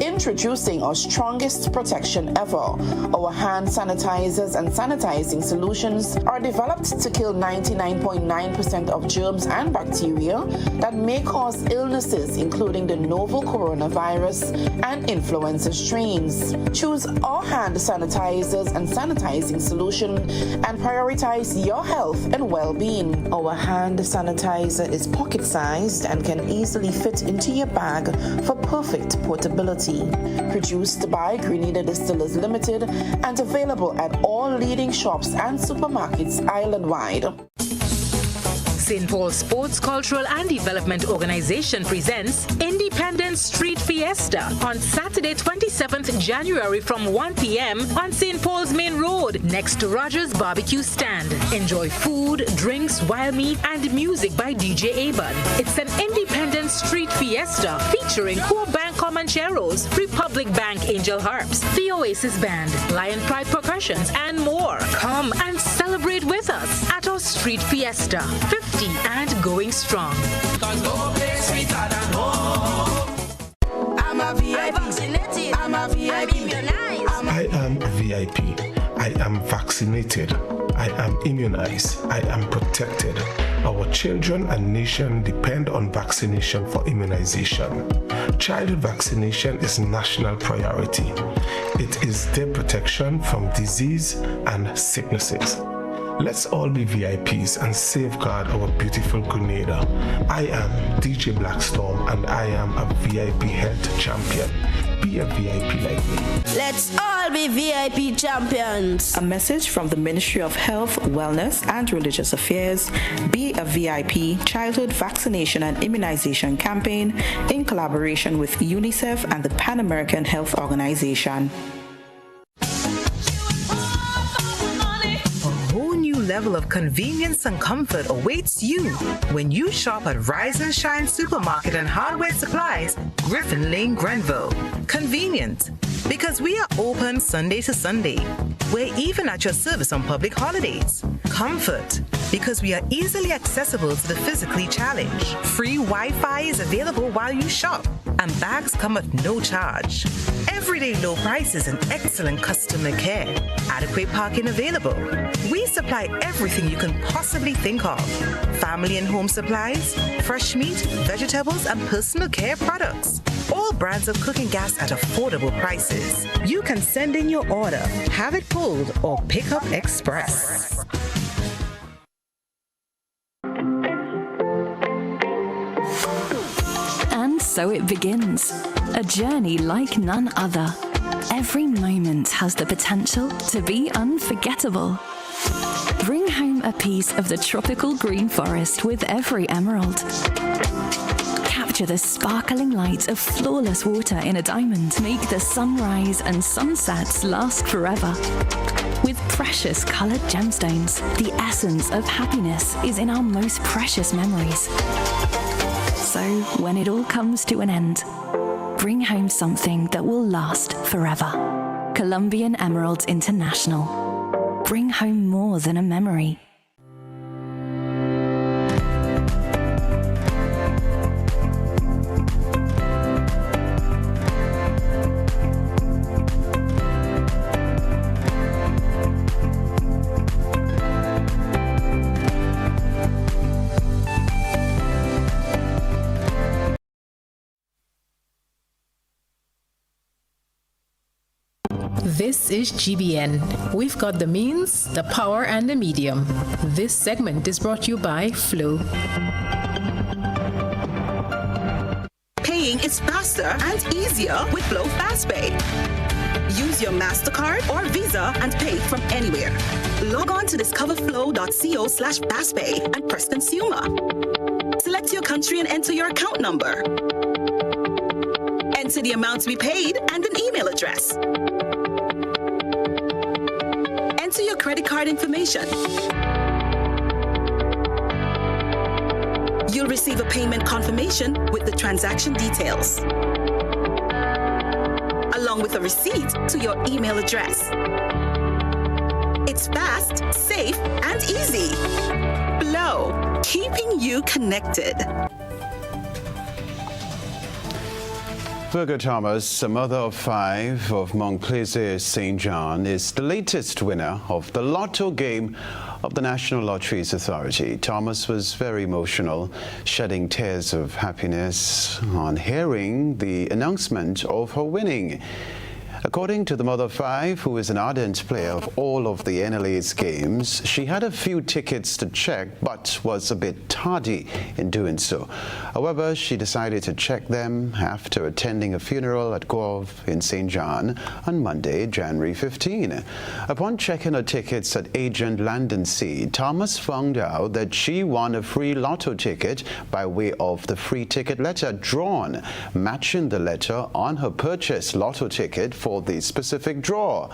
Introducing our strongest protection ever. Our hand sanitizers and sanitizing solutions are developed to kill 99.9% of germs and bacteria that may cause illnesses, including the novel coronavirus and influenza strains. Choose our hand sanitizers and sanitizing solution and prioritize your health and well-being. Our hand sanitizer is pocket-sized and can easily fit into your bag for perfect portability. Produced by Grenada Distillers Limited and available at all leading shops and supermarkets island-wide. St. Paul Sports, Cultural and Development Organization presents Independence Street Fiesta on Saturday, 27th January from 1 p.m. on St. Paul's Main Road, next to Rogers Barbecue Stand. Enjoy food, drinks, wild meat, and music by DJ Abud. It's an Independence Street Fiesta featuring Core Bank Comancheros, Republic Bank Angel Harps, the Oasis Band, Lion Pride Percussions, and more. Come and celebrate with us at our Street Fiesta. 50 and going strong. I'm a VIP. I'm a VIP. I am VIP. I am vaccinated. I am immunized. I am protected. Our children and nation depend on vaccination for immunization. Childhood vaccination is national priority. It is their protection from disease and sicknesses. Let's all be VIPs and safeguard our beautiful Grenada. I am DJ Blackstorm and I am a VIP health champion. Be a VIP like me. Let's all be VIP champions. A message from the Ministry of Health, Wellness and Religious Affairs. Be a VIP Childhood Vaccination and Immunization Campaign in collaboration with UNICEF and the Pan American Health Organization. Level of convenience and comfort awaits you when you shop at Rise and Shine Supermarket and Hardware Supplies, Griffin Lane, Grenville. Convenient, because we are open Sunday to Sunday. We're even at your service on public holidays. Comfort, because we are easily accessible to the physically challenged. Free Wi-Fi is available while you shop, and bags come at no charge. Everyday low prices and excellent customer care. Adequate parking available. We supply everything you can possibly think of. Family and home supplies, fresh meat, vegetables, and personal care products. All brands of cooking gas at affordable prices. You can send in your order, have it pulled, or pick up express. And so it begins. A journey like none other. Every moment has the potential to be unforgettable. Bring home a piece of the tropical green forest with every emerald. Capture the sparkling light of flawless water in a diamond. Make the sunrise and sunsets last forever. With precious colored gemstones, the essence of happiness is in our most precious memories. So, when it all comes to an end, bring home something that will last forever. Colombian Emeralds International. Bring home more than a memory. This is GBN. We've got the means, the power, and the medium. This segment is brought to you by Flow. Paying is faster and easier with Flow FastPay. Use your MasterCard or Visa and pay from anywhere. Log on to discoverflow.co/fastpay and press Consumer. Select your country and enter your account number. Enter the amount to be paid and an email address. Enter your credit card information. You'll receive a payment confirmation with the transaction details, along with a receipt to your email address. It's fast, safe, and easy. Flow, keeping you connected. Virgo Thomas, a mother of 5 of Montplaisir St. John, is the latest winner of the Lotto game of the National Lotteries Authority. Thomas was very emotional, shedding tears of happiness on hearing the announcement of her winning. According to the mother of 5, who is an ardent player of all of the NLA's games, she had a few tickets to check but was a bit tardy in doing so. However, she decided to check them after attending a funeral at Gov in St. John on Monday, January 15. Upon checking her tickets at agent Landon C., Thomas found out that she won a free lotto ticket by way of the free ticket letter drawn, matching the letter on her purchased lotto ticket for the specific draw.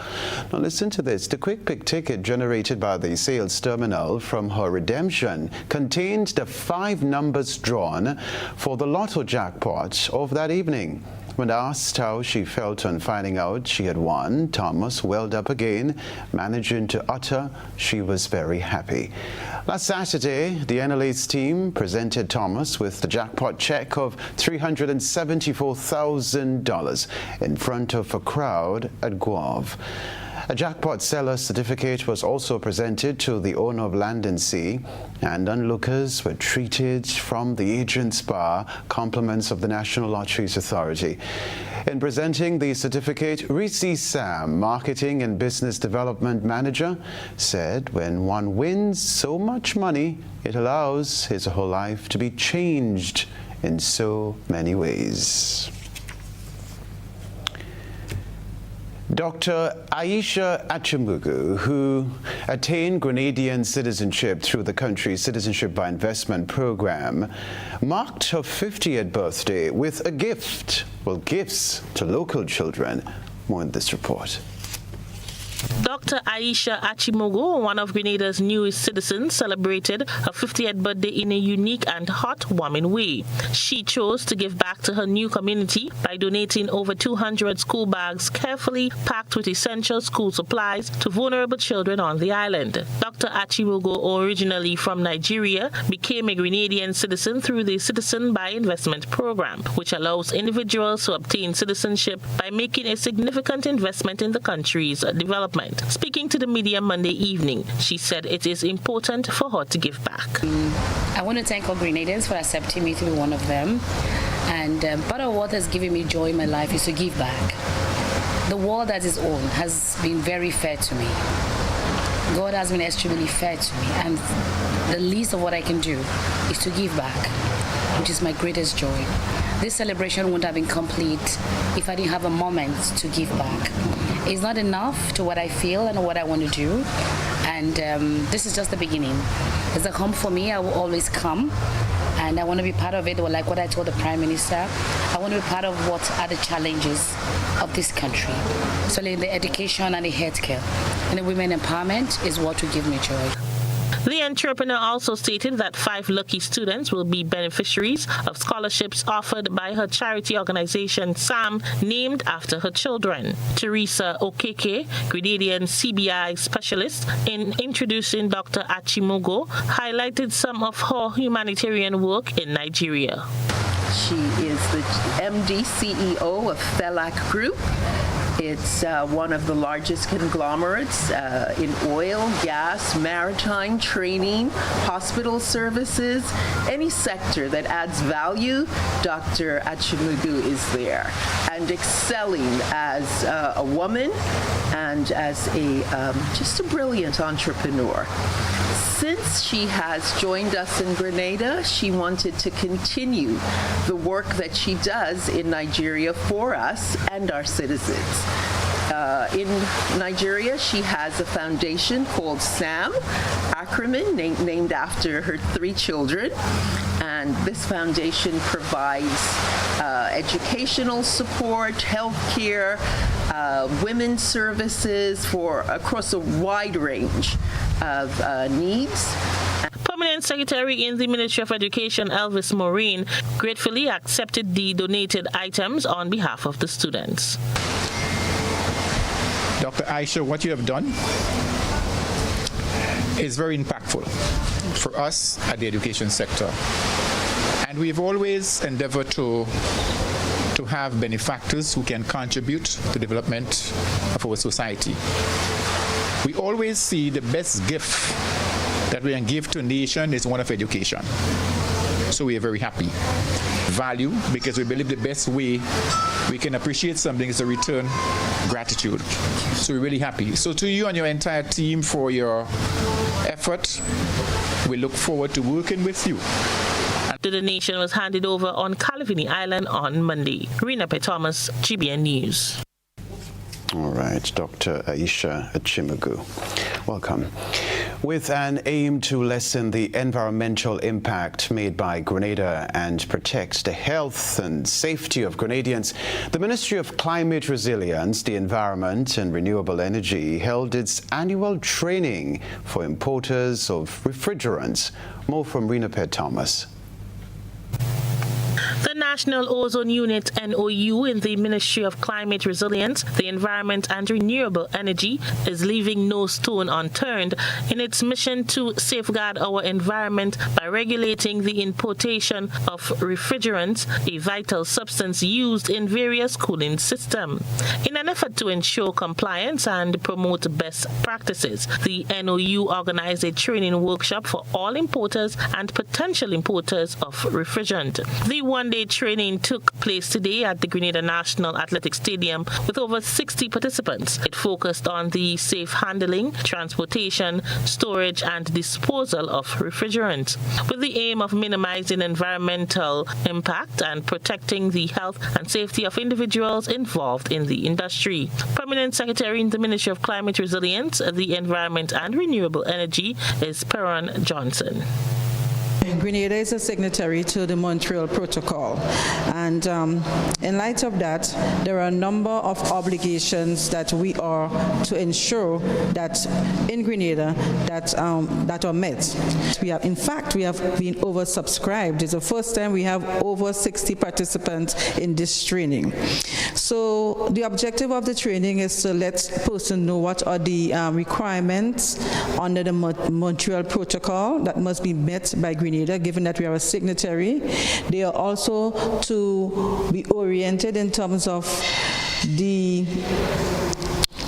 Now listen to this. The Quick Pick ticket generated by the sales terminal from her redemption contained the 5 numbers drawn for the lotto jackpot of that evening. When asked how she felt on finding out she had won, Thomas welled up again, managing to utter she was very happy. Last Saturday, the NLA's team presented Thomas with the jackpot check of $374,000 in front of a crowd at Guave. A jackpot seller certificate was also presented to the owner of Landon C, and onlookers were treated from the agent's bar, compliments of the National Lotteries Authority. In presenting the certificate, Reese Sam, Marketing and Business Development Manager, said when one wins so much money, it allows his whole life to be changed in so many ways. Dr. Aisha Achimugu, who attained Grenadian citizenship through the country's Citizenship by Investment program, marked her 50th birthday with a gift, well, gifts to local children. More in this report. Dr. Aisha Achimogo, one of Grenada's newest citizens, celebrated her 50th birthday in a unique and heartwarming way. She chose to give back to her new community by donating over 200 school bags carefully packed with essential school supplies to vulnerable children on the island. Dr. Achimogo, originally from Nigeria, became a Grenadian citizen through the Citizen by Investment program, which allows individuals to obtain citizenship by making a significant investment in the country's development. Speaking to the media Monday evening, she said it is important for her to give back. I want to thank all Grenadians for accepting me to be one of them. And part of what has given me joy in my life is to give back. The world as its own has been very fair to me. God has been extremely fair to me. And the least of what I can do is to give back, which is my greatest joy. This celebration wouldn't have been complete if I didn't have a moment to give back. It's not enough to what I feel and what I want to do, and this is just the beginning. There's a home for me. I will always come, and I want to be part of it. Or like what I told the Prime Minister, I want to be part of what are the challenges of this country. So like the education and the healthcare and the women empowerment is what will give me joy. The entrepreneur also stated that 5 lucky students will be beneficiaries of scholarships offered by her charity organization, SAM, named after her children. Teresa Okeke, Grenadian CBI specialist, in introducing Dr. Achimogo, highlighted some of her humanitarian work in Nigeria. She is the MD CEO of Felac Group. It's one of the largest conglomerates in oil, gas, maritime, training, hospital services, any sector that adds value, Dr. Achimogo is there. and excelling as a woman and as just a brilliant entrepreneur. Since she has joined us in Grenada, she wanted to continue the work that she does in Nigeria for us and our citizens. In Nigeria, she has a foundation called SAM, acronym named after her 3 children. And this foundation provides educational support, healthcare, women's services across a wide range of needs. Permanent Secretary in the Ministry of Education, Elvis Maureen, gratefully accepted the donated items on behalf of the students. Dr. Aisha, what you have done is very impactful for us at the education sector. And we've always endeavored to have benefactors who can contribute to the development of our society. We always see the best gift that we can give to a nation is one of education. So we are very happy. Value, because we believe the best way we can appreciate something is to return gratitude. So we're really happy. So to you and your entire team for your effort, we look forward to working with you. The donation was handed over on Calavini Island on Monday. Rena P. Thomas, GBN News. All right, Dr. Aisha Achimugu, welcome. With an aim to lessen the environmental impact made by Grenada and protect the health and safety of Grenadians, the Ministry of Climate Resilience, the Environment and Renewable Energy held its annual training for importers of refrigerants. More from Rena P. Thomas. The National Ozone Unit, NOU, in the Ministry of Climate Resilience, the Environment and Renewable Energy is leaving no stone unturned in its mission to safeguard our environment by regulating the importation of refrigerants, a vital substance used in various cooling systems. In an effort to ensure compliance and promote best practices, the NOU organized a training workshop for all importers and potential importers of refrigerant. The one-day training took place today at the Grenada National Athletic Stadium with over 60 participants. It focused on the safe handling, transportation, storage, and disposal of refrigerants, with the aim of minimizing environmental impact and protecting the health and safety of individuals involved in the industry. Permanent Secretary in the Ministry of Climate Resilience, the Environment and Renewable Energy is Perron Johnson. Grenada is a signatory to the Montreal Protocol, and in light of that, there are a number of obligations that we are to ensure that in Grenada that are met. We have been oversubscribed. It's the first time we have over 60 participants in this training. So the objective of the training is to let persons know what are the requirements under the Montreal Protocol that must be met by Grenada, given that we are a signatory. They are also to be oriented in terms of the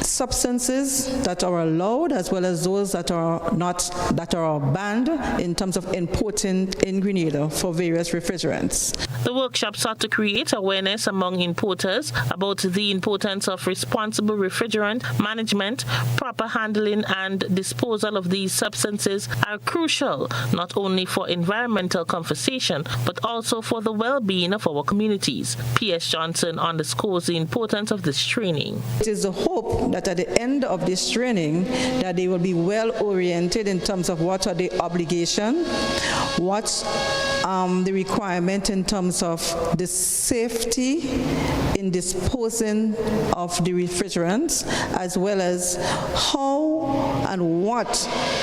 substances that are allowed as well as those that are not, that are banned in terms of importing in Grenada for various refrigerants. The workshop sought to create awareness among importers about the importance of responsible refrigerant management. Proper handling and disposal of these substances are crucial not only for environmental conservation but also for the well-being of our communities. P.S. Johnson underscores the importance of this training. It is the hope that at the end of this training that they will be well oriented in terms of what are the obligations, what's the requirement in terms of the safety in disposing of the refrigerants, as well as how and what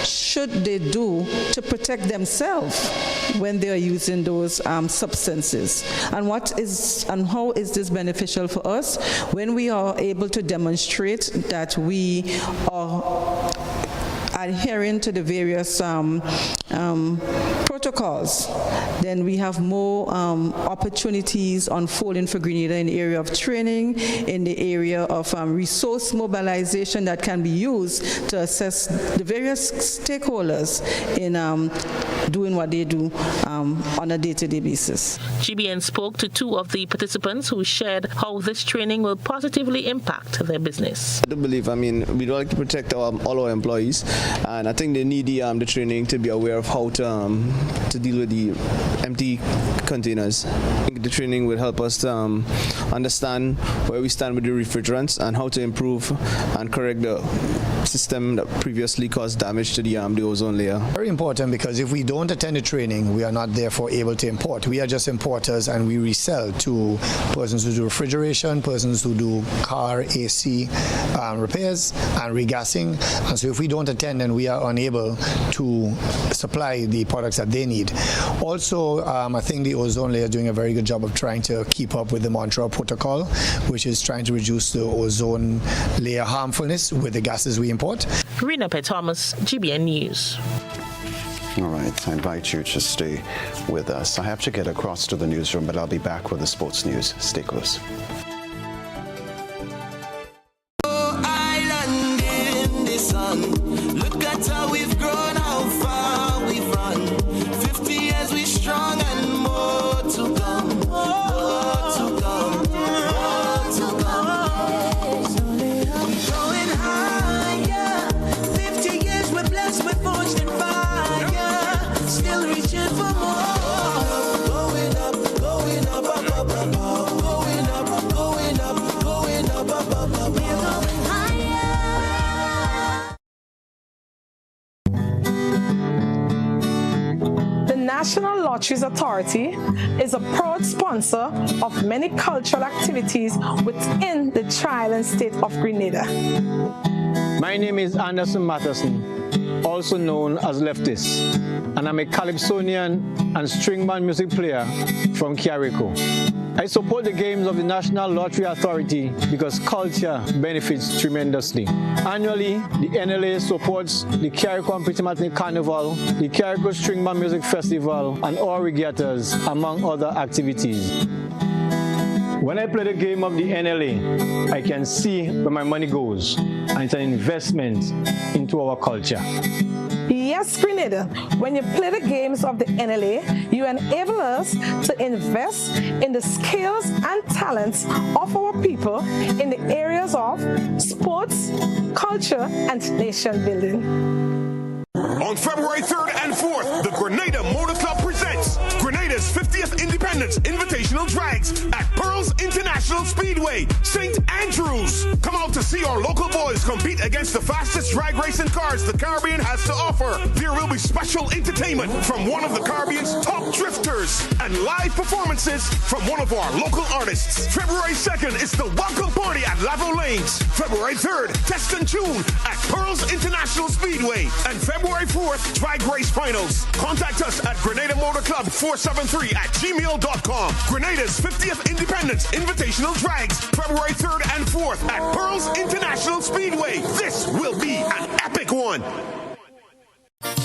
should they do to protect themselves when they are using those substances, and how is this beneficial for us when we are able to demonstrate that we are adhering to the various protocols, then we have more opportunities unfolding for Grenada in the area of training, in the area of resource mobilization that can be used to assess the various stakeholders in doing what they do on a day-to-day basis. GBN spoke to two of the participants who shared how this training will positively impact their business. I do believe, we'd like to protect all our employees, and I think they need the training to be aware of how to deal with the empty containers. I think the training will help us to understand where we stand with the refrigerants and how to improve and correct the system that previously caused damage to the ozone layer. Very important, because if we don't attend the training, we are not therefore able to import. We are just importers, and we resell to persons who do refrigeration, persons who do car AC repairs and regassing. And so if we don't attend, then we are unable to supply the products that they need. Also, I think the ozone layer is doing a very good job of trying to keep up with the Montreal Protocol, which is trying to reduce the ozone layer harmfulness with the gases we import. Rena P. Thomas, GBN News. All right, I invite you to stay with us. I have to get across to the newsroom, but I'll be back with the sports news. Stay close. Oh, island in the sun. Look at how we've grown, how far we've run. 50 years we strong and more to come. More to come. More to come. We're going higher. 50 years we're blessed, we're forged in fire. Still reaching for more. Going up, going up, up, up, up, up. Going up, going up, going up, up, up, up. We're going higher. The National Lotteries Authority is a proud sponsor of many cultural activities within the Tri-Island state of Grenada. My name is Anderson Matterson, also known as Leftist, and I'm a calypsonian and string band music player from Carrico. I support the games of the National Lottery Authority because culture benefits tremendously. Annually, the NLA supports the Carrico and Pitamatin Carnival, the Carrico String Band Music Festival, and all regattas, among other activities. When I play the game of the NLA, I can see where my money goes, and it's an investment into our culture. Yes, Grenada, when you play the games of the NLA, you enable us to invest in the skills and talents of our people in the areas of sports, culture, and nation building. On February 3rd and 4th, the Grenada Motor Club presents Grenada's 50th Independence Invitational Drags at Pearls International Speedway, St. Andrews. Come out to see our local boys compete against the fastest drag racing cars the Caribbean has to offer. There will be special entertainment from one of the Caribbean's top drifters and live performances from one of our local artists. February 2nd is the welcome party at Lavo Lanes. February 3rd, Test and Tune at Pearls International Speedway. And February 4th, drag race finals. Contact us at Grenada Motor Club 473@gmail.com. Grenada's 50th Independence Invitational Drags, February 3rd and 4th at Pearls International Speedway. This will be an epic one.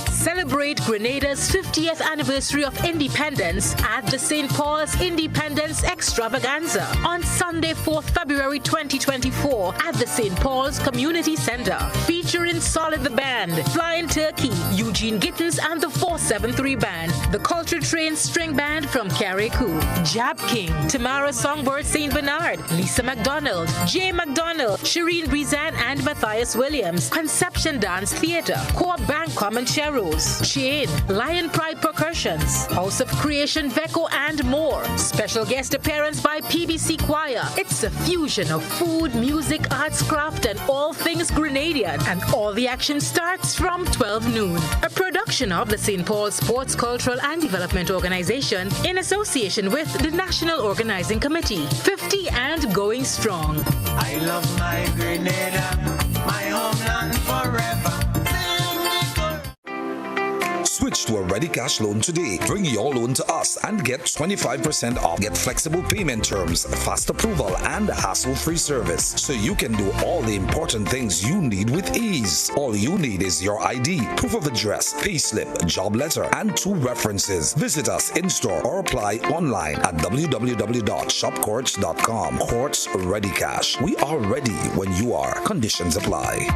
Celebrate Grenada's 50th anniversary of independence at the St. Paul's Independence Extravaganza on Sunday, 4th February 2024 at the St. Paul's Community Center, featuring Solid the Band, Flying Turkey, Eugene Gittins and the 473 Band, the Culture Train String Band from Carrico, Jab King, Tamara Songbird St. Bernard, Lisa McDonald, Jay McDonald, Shireen Brizan and Matthias Williams, Conception Dance Theatre, Core Bank Comancheros, Chain, Lion Pride Percussions, House of Creation Veco and more. Special guest appearance by PBC Choir. It's a fusion of food, music, arts, craft and all things Grenadian, and all the action starts from 12 noon. A production of the St. Paul Sports, Cultural and Development Organization in association with the National Organizing Committee. 50 and going strong. I love my Grenada, my homeland forever. Switch switch to a Ready Cash loan today. Bring your loan to us and get 25% off. Get flexible payment terms, fast approval, and hassle-free service, so you can do all the important things you need with ease. All you need is your ID, proof of address, payslip, job letter, and 2 references. Visit us in-store or apply online at www.shopcourts.com. Courts Ready Cash. We are ready when you are. Conditions apply.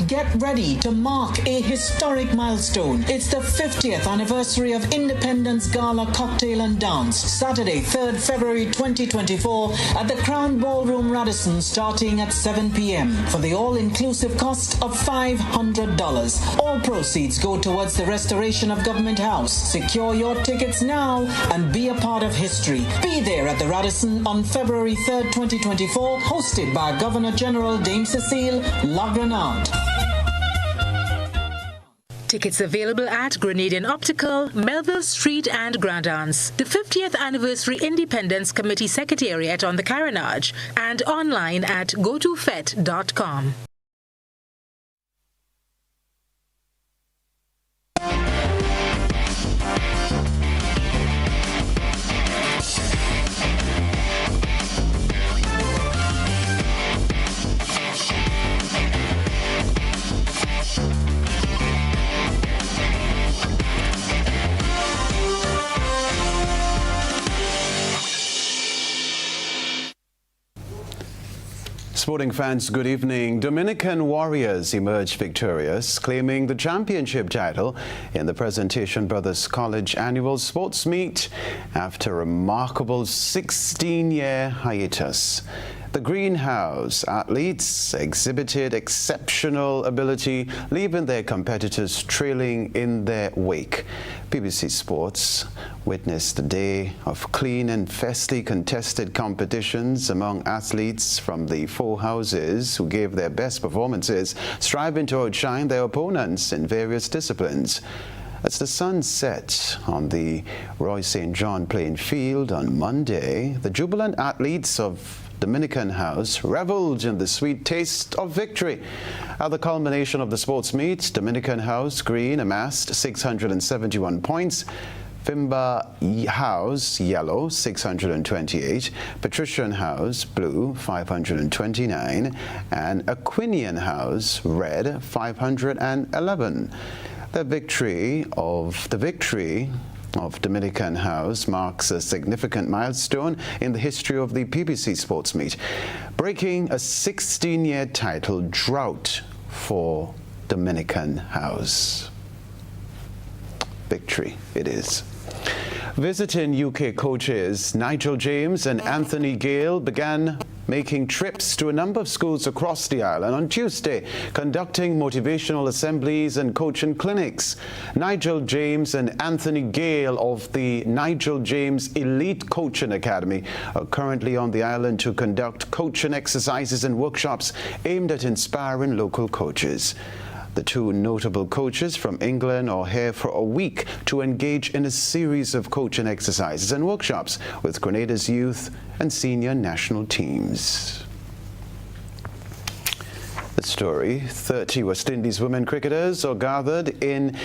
Get ready to mark a historic milestone. It's the 50th anniversary of Independence Gala Cocktail and Dance, Saturday, 3rd February 2024 at the Crown Ballroom Radisson, starting at 7 p.m. for the all-inclusive cost of $500. All proceeds go towards the restoration of Government House. Secure your tickets now and be a part of history. Be there at the Radisson on February 3rd, 2024, hosted by Governor General Dame Cecile Lagranade. Tickets available at Grenadian Optical, Melville Street and Grand Anse, the 50th Anniversary Independence Committee Secretariat on the Carenage, and online at gotofet.com. Sporting fans, good evening. Dominican Warriors emerged victorious, claiming the championship title in the Presentation Brothers College Annual Sports Meet after a remarkable 16-year hiatus. The Greenhouse athletes exhibited exceptional ability, leaving their competitors trailing in their wake. BBC Sports witnessed a day of clean and fiercely contested competitions among athletes from the 4 houses who gave their best performances, striving to outshine their opponents in various disciplines. As the sun set on the Roy St. John playing field on Monday, the jubilant athletes of Dominican House reveled in the sweet taste of victory. At the culmination of the sports meet, Dominican House Green amassed 671 points, Fimba House Yellow 628, Patrician House Blue 529, and Aquinian House Red 511. The victory of Dominican House marks a significant milestone in the history of the PBC Sports Meet, breaking a 16-year title drought for Dominican House. Victory it is. Visiting UK coaches Nigel James and Anthony Gale began making trips to a number of schools across the island on Tuesday, conducting motivational assemblies and coaching clinics. Nigel James and Anthony Gale of the Nigel James Elite Coaching Academy are currently on the island to conduct coaching exercises and workshops aimed at inspiring local coaches. The 2 notable coaches from England are here for a week to engage in a series of coaching exercises and workshops with Grenada's youth and senior national teams. The story: 30 West Indies women cricketers are gathered in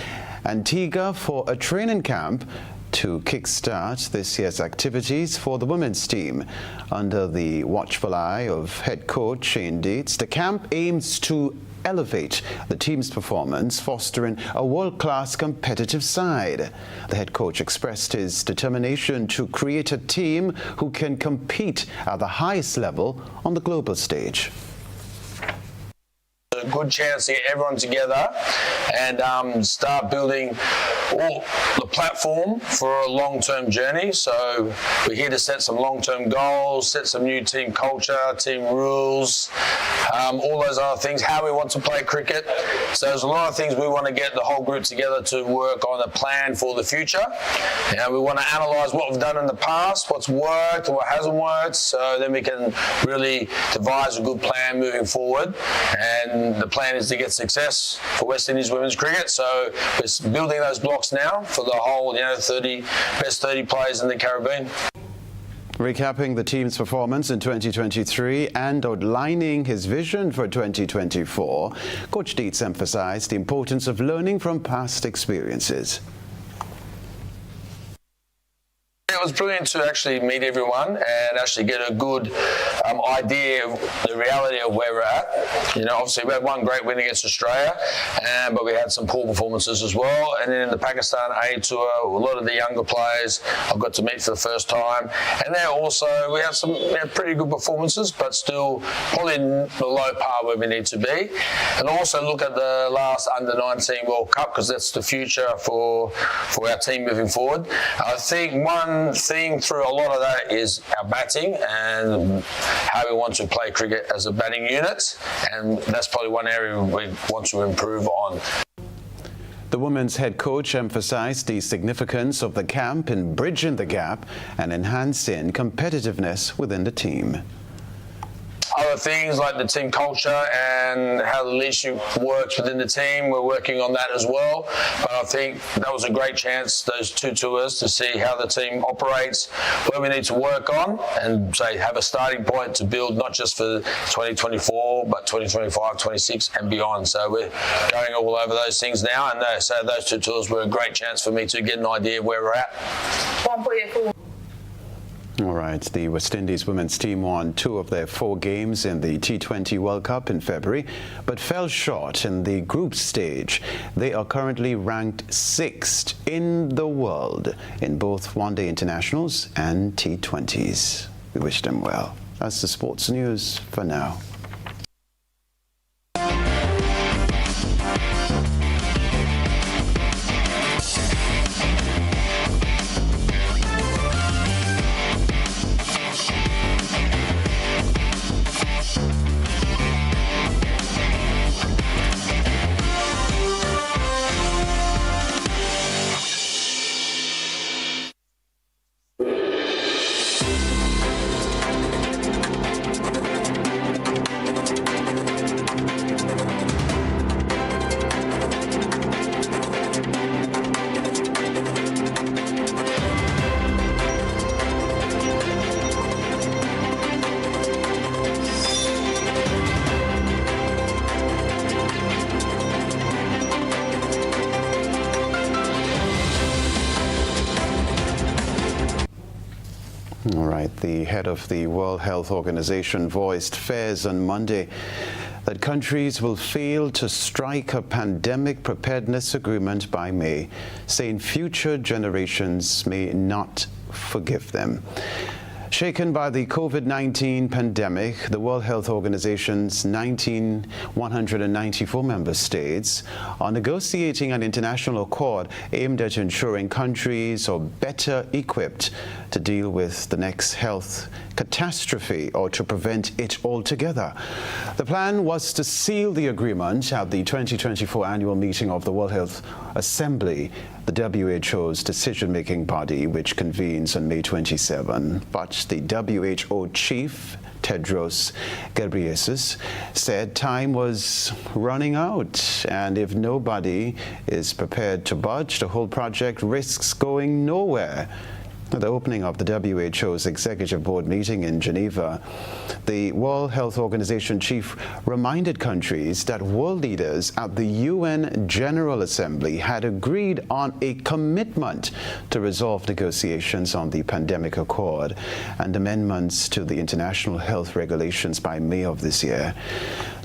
Antigua for a training camp to kickstart this year's activities for the women's team. Under the watchful eye of head coach Shane Dietz, the camp aims to elevate the team's performance, fostering a world-class competitive side. The head coach expressed his determination to create a team who can compete at the highest level on the global stage. A good chance to get everyone together and start building the platform for a long-term journey. So we're here to set some long-term goals, set some new team culture, team rules, all those other things, how we want to play cricket. So there's a lot of things we want to get the whole group together to work on a plan for the future. We want to analyse what we've done in the past, what's worked, what hasn't worked, so then we can really devise a good plan moving forward. And the plan is to get success for West Indies women's cricket. So we're building those blocks now for the whole, 30 best 30 players in the Caribbean. Recapping the team's performance in 2023 and outlining his vision for 2024, Coach Dietz emphasized the importance of learning from past experiences. It was brilliant to actually meet everyone and actually get a good idea of the reality of where we're at. You know, obviously we had one great win against Australia, but we had some poor performances as well. And then in the Pakistan A Tour, a lot of the younger players I've got to meet for the first time. And there also we had some pretty good performances, but still probably below par where we need to be. And also look at the last Under-19 World Cup, because that's the future for our team moving forward. I think one theme through a lot of that is our batting and how we want to play cricket as a batting unit, and that's probably one area we want to improve on. The women's head coach emphasized the significance of the camp in bridging the gap and enhancing competitiveness within the team. Other things like the team culture and how the leadership works within the team, we're working on that as well. But I think that was a great chance, those two tours, to see how the team operates, where we need to work on, and say have a starting point to build not just for 2024, but 2025, 26 and beyond. So we're going all over those things now, and so those two tours were a great chance for me to get an idea of where we're at. All right, the West Indies women's team won 2 of their 4 games in the T20 World Cup in February, but fell short in the group stage. They are currently ranked 6th in the world in both one-day internationals and T20s. We wish them well. That's the sports news for now. All right, the head of the World Health Organization voiced fears on Monday that countries will fail to strike a pandemic preparedness agreement by May, saying future generations may not forgive them. Shaken by the COVID-19 pandemic, the World Health Organization's 194 member states are negotiating an international accord aimed at ensuring countries are better equipped to deal with the next health catastrophe or to prevent it altogether. The plan was to seal the agreement at the 2024 annual meeting of the World Health Assembly, the WHO's decision-making body, which convenes on May 27. But the WHO chief, Tedros Ghebreyesus, said time was running out, and if nobody is prepared to budge, the whole project risks going nowhere. At the opening of the WHO's Executive Board meeting in Geneva, the World Health Organization chief reminded countries that world leaders at the UN General Assembly had agreed on a commitment to resolve negotiations on the pandemic accord and amendments to the international health regulations by May of this year.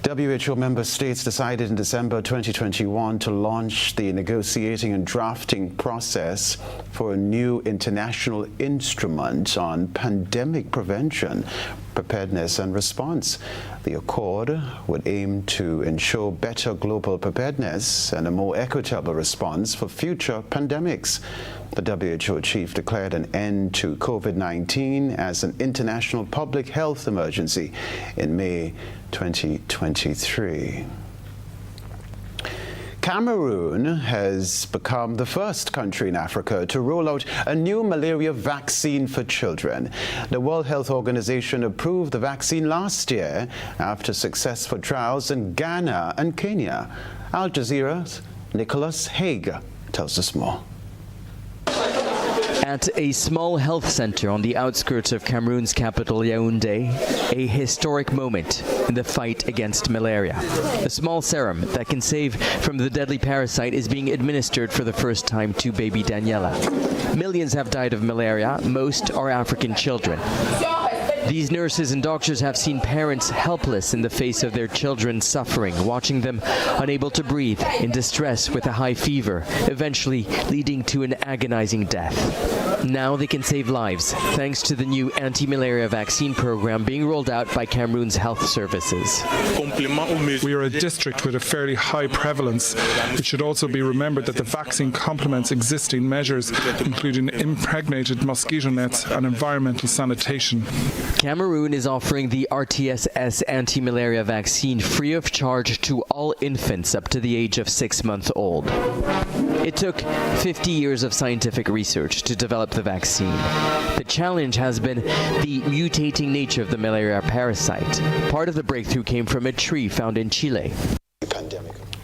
WHO member states decided in December 2021 to launch the negotiating and drafting process for a new international instrument on pandemic prevention, preparedness and response. The accord would aim to ensure better global preparedness and a more equitable response for future pandemics. The WHO chief declared an end to COVID-19 as an international public health emergency in May 2023. Cameroon has become the first country in Africa to roll out a new malaria vaccine for children. The World Health Organization approved the vaccine last year after successful trials in Ghana and Kenya. Al Jazeera's Nicholas Haig tells us more. At a small health center on the outskirts of Cameroon's capital Yaoundé, a historic moment in the fight against malaria. A small serum that can save from the deadly parasite is being administered for the first time to baby Daniela. Millions have died of malaria, most are African children. These nurses and doctors have seen parents helpless in the face of their children suffering, watching them unable to breathe, in distress with a high fever, eventually leading to an agonizing death. Now they can save lives thanks to the new anti-malaria vaccine program being rolled out by Cameroon's health services. We are a district with a fairly high prevalence. It should also be remembered that the vaccine complements existing measures, including impregnated mosquito nets and environmental sanitation. Cameroon is offering the RTS anti-malaria vaccine free of charge to all infants up to the age of 6 months old. It took 50 years of scientific research to develop the vaccine. The challenge has been the mutating nature of the malaria parasite. Part of the breakthrough came from a tree found in Chile.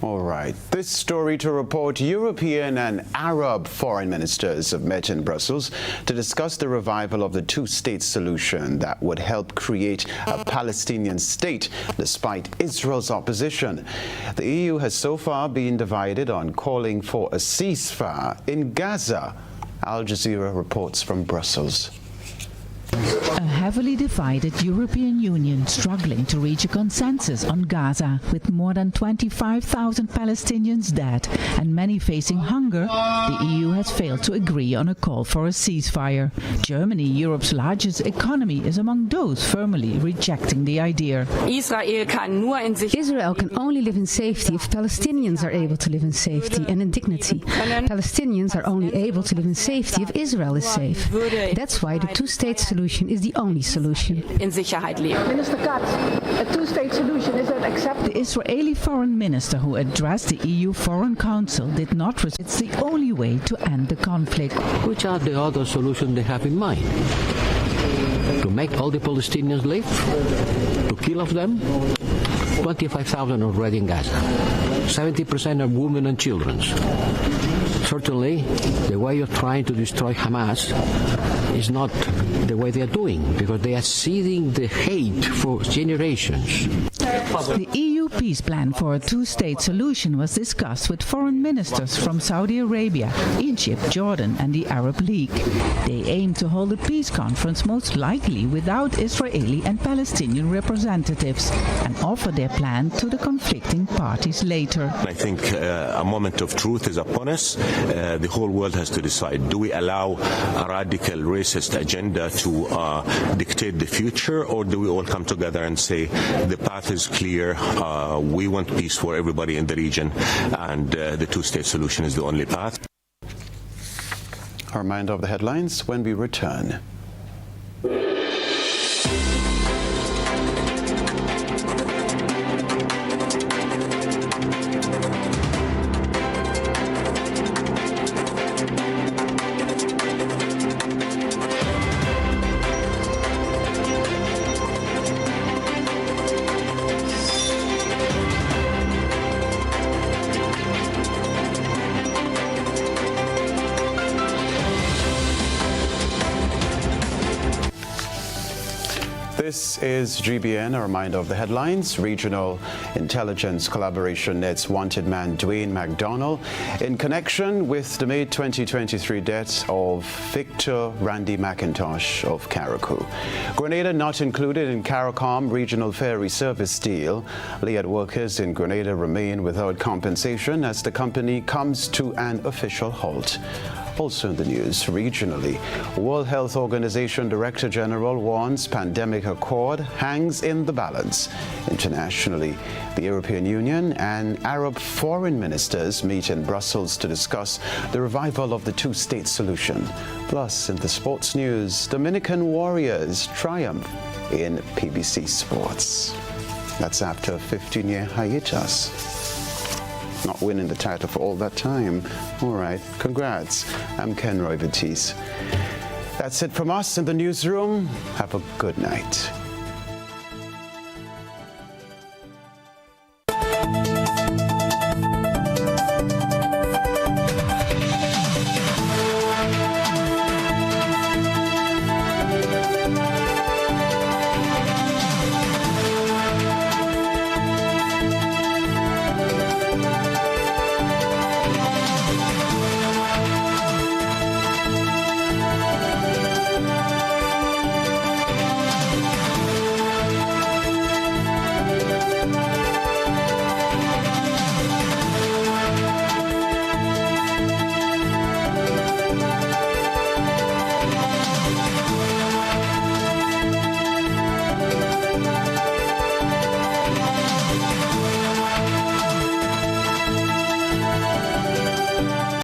All right. This story to report: European and Arab foreign ministers have met in Brussels to discuss the revival of the two-state solution that would help create a Palestinian state despite Israel's opposition. The EU has so far been divided on calling for a ceasefire in Gaza. Al Jazeera reports from Brussels. A heavily divided European Union struggling to reach a consensus on Gaza, with more than 25,000 Palestinians dead and many facing hunger, the EU has failed to agree on a call for a ceasefire. Germany, Europe's largest economy, is among those firmly rejecting the idea. Israel can only live in safety if Palestinians are able to live in safety and in dignity. Palestinians are only able to live in safety if Israel is safe. That's why the two-state solution is the only solution. Minister Katz, a two-state solution, is that acceptable? The Israeli foreign minister who addressed the EU Foreign Council did not resist. It's the only way to end the conflict. Which are the other solutions they have in mind? To make all the Palestinians live? To kill off them? 25,000 already in Gaza. 70% are women and children. Certainly, the way of trying to destroy Hamas is not the way they are doing, because they are seeding the hate for generations. The EU peace plan for a two-state solution was discussed with foreign ministers from Saudi Arabia, Egypt, Jordan and the Arab League. They aim to hold a peace conference most likely without Israeli and Palestinian representatives and offer their plan to the conflicting parties later. I think a moment of truth is upon us. The whole world has to decide, do we allow a radical racist agenda to dictate the future, or do we all come together and say the path is clear, we want peace for everybody in the region, and the two-state solution is the only path. A reminder of the headlines when we return. This is GBN, a reminder of the headlines. Regional intelligence collaboration nets wanted man Dwayne McDonnell in connection with the May 2023 death of Victor Randy McIntosh of Carriacou. Grenada not included in CARICOM regional ferry service deal. Liat workers in Grenada remain without compensation as the company comes to an official halt. Also in the news, regionally, World Health Organization Director General warns pandemic accord hangs in the balance. Internationally, the European Union and Arab foreign ministers meet in Brussels to discuss the revival of the two-state solution. Plus, in the sports news, Dominican Warriors triumph in PBC Sports. That's after a 15-year hiatus. Not winning the title for all that time. All right, congrats. I'm Kenroy, Baptiste. That's it from us in the newsroom. Have a good night.